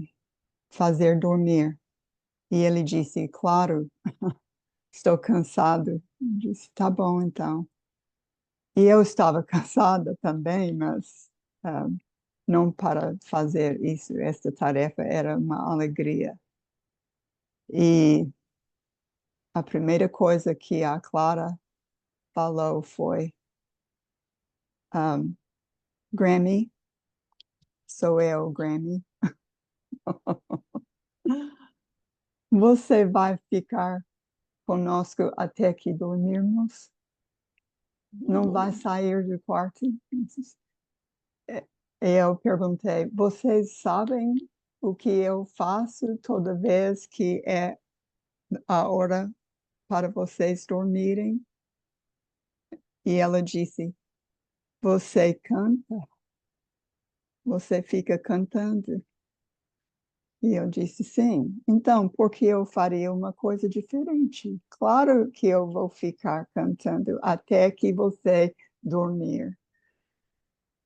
fazer dormir. E ele disse, claro, estou cansado. Eu disse, tá bom, então. E eu estava cansada também, mas ah, não para fazer isso. Esta tarefa era uma alegria. E a primeira coisa que a Clara falou foi, um, Grammy, sou eu, Grammy. Você vai ficar conosco até que dormirmos? Não vai sair do quarto? E eu perguntei, vocês sabem o que eu faço toda vez que é a hora para vocês dormirem? E ela disse, você canta? Você fica cantando? E eu disse, sim. Então, por que eu faria uma coisa diferente? Claro que eu vou ficar cantando até que você dormir.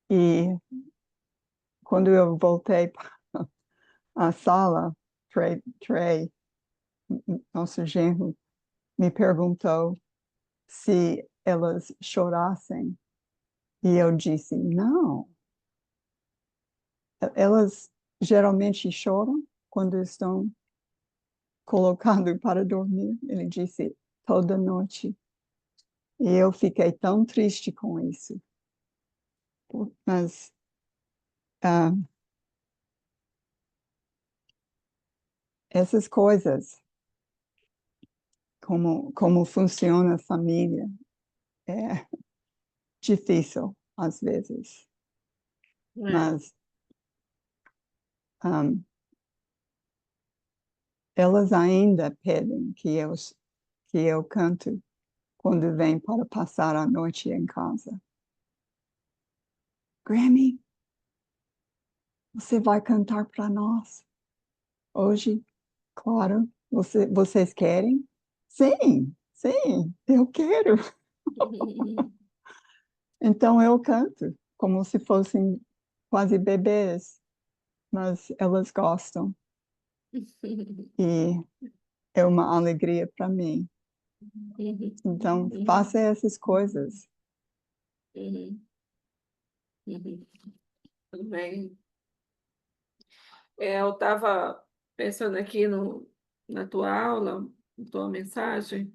E quando eu voltei para a sala, Trey, nosso genro, me perguntou se elas chorassem. E eu disse, não. Elas geralmente choram quando estão colocando para dormir. Ele disse, toda noite. E eu fiquei tão triste com isso. Mas ah, essas coisas, como funciona a família, é difícil às vezes. É. Mas ah, elas ainda pedem que eu canto quando vem para passar a noite em casa. Grammy, você vai cantar para nós hoje? Claro. Vocês querem? Sim, sim, eu quero. Então eu canto, como se fossem quase bebês, mas elas gostam e é uma alegria para mim. Então faça essas coisas. Tudo bem. Eu estava pensando aqui na tua aula, na tua mensagem,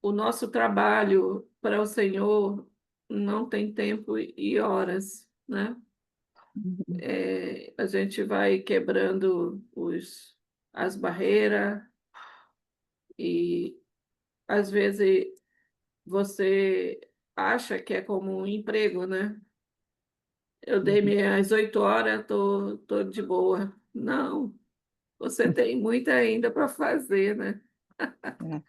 o nosso trabalho para o Senhor não tem tempo e horas, né? A gente vai quebrando as barreiras e às vezes você acha que é como um emprego, né? eu dei minhas 8 horas, tô de boa. Não, você tem muito ainda para fazer, né? É.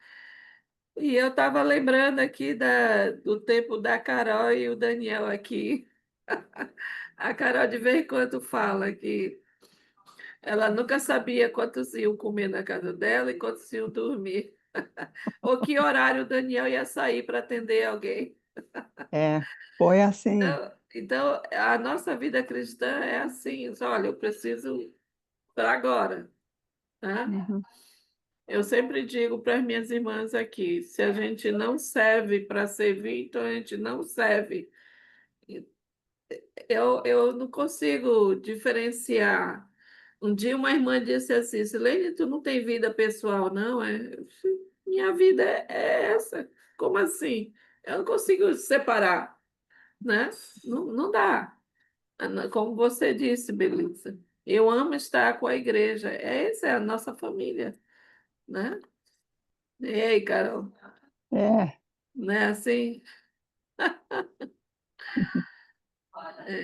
E eu estava lembrando aqui do tempo da Carol e o Daniel aqui. A Carol de vez em quando fala que ela nunca sabia quantos iam comer na casa dela e quantos iam dormir. Ou que horário o Daniel ia sair para atender alguém. É, foi assim. Então, a nossa vida cristã é assim, olha, eu preciso para agora, né? Uhum. Eu sempre digo para as minhas irmãs aqui, se a gente não serve para servir, então a gente não serve. Eu não consigo diferenciar. Um dia uma irmã disse assim, Silene, tu não tem vida pessoal, não? Minha vida é essa. Como assim? Eu não consigo separar, né? Não, não dá. Como você disse, Belisa, eu amo estar com a igreja. Essa é a nossa família, né? Ei, Carol, É. não é assim?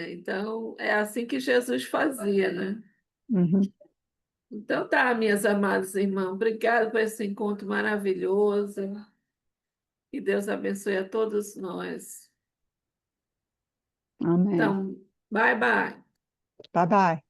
Então, é assim que Jesus fazia, né? Uhum. Então tá, minhas amadas irmãs, obrigado por esse encontro maravilhoso. Que Deus abençoe a todos nós. Amém. Então, bye bye. Bye bye.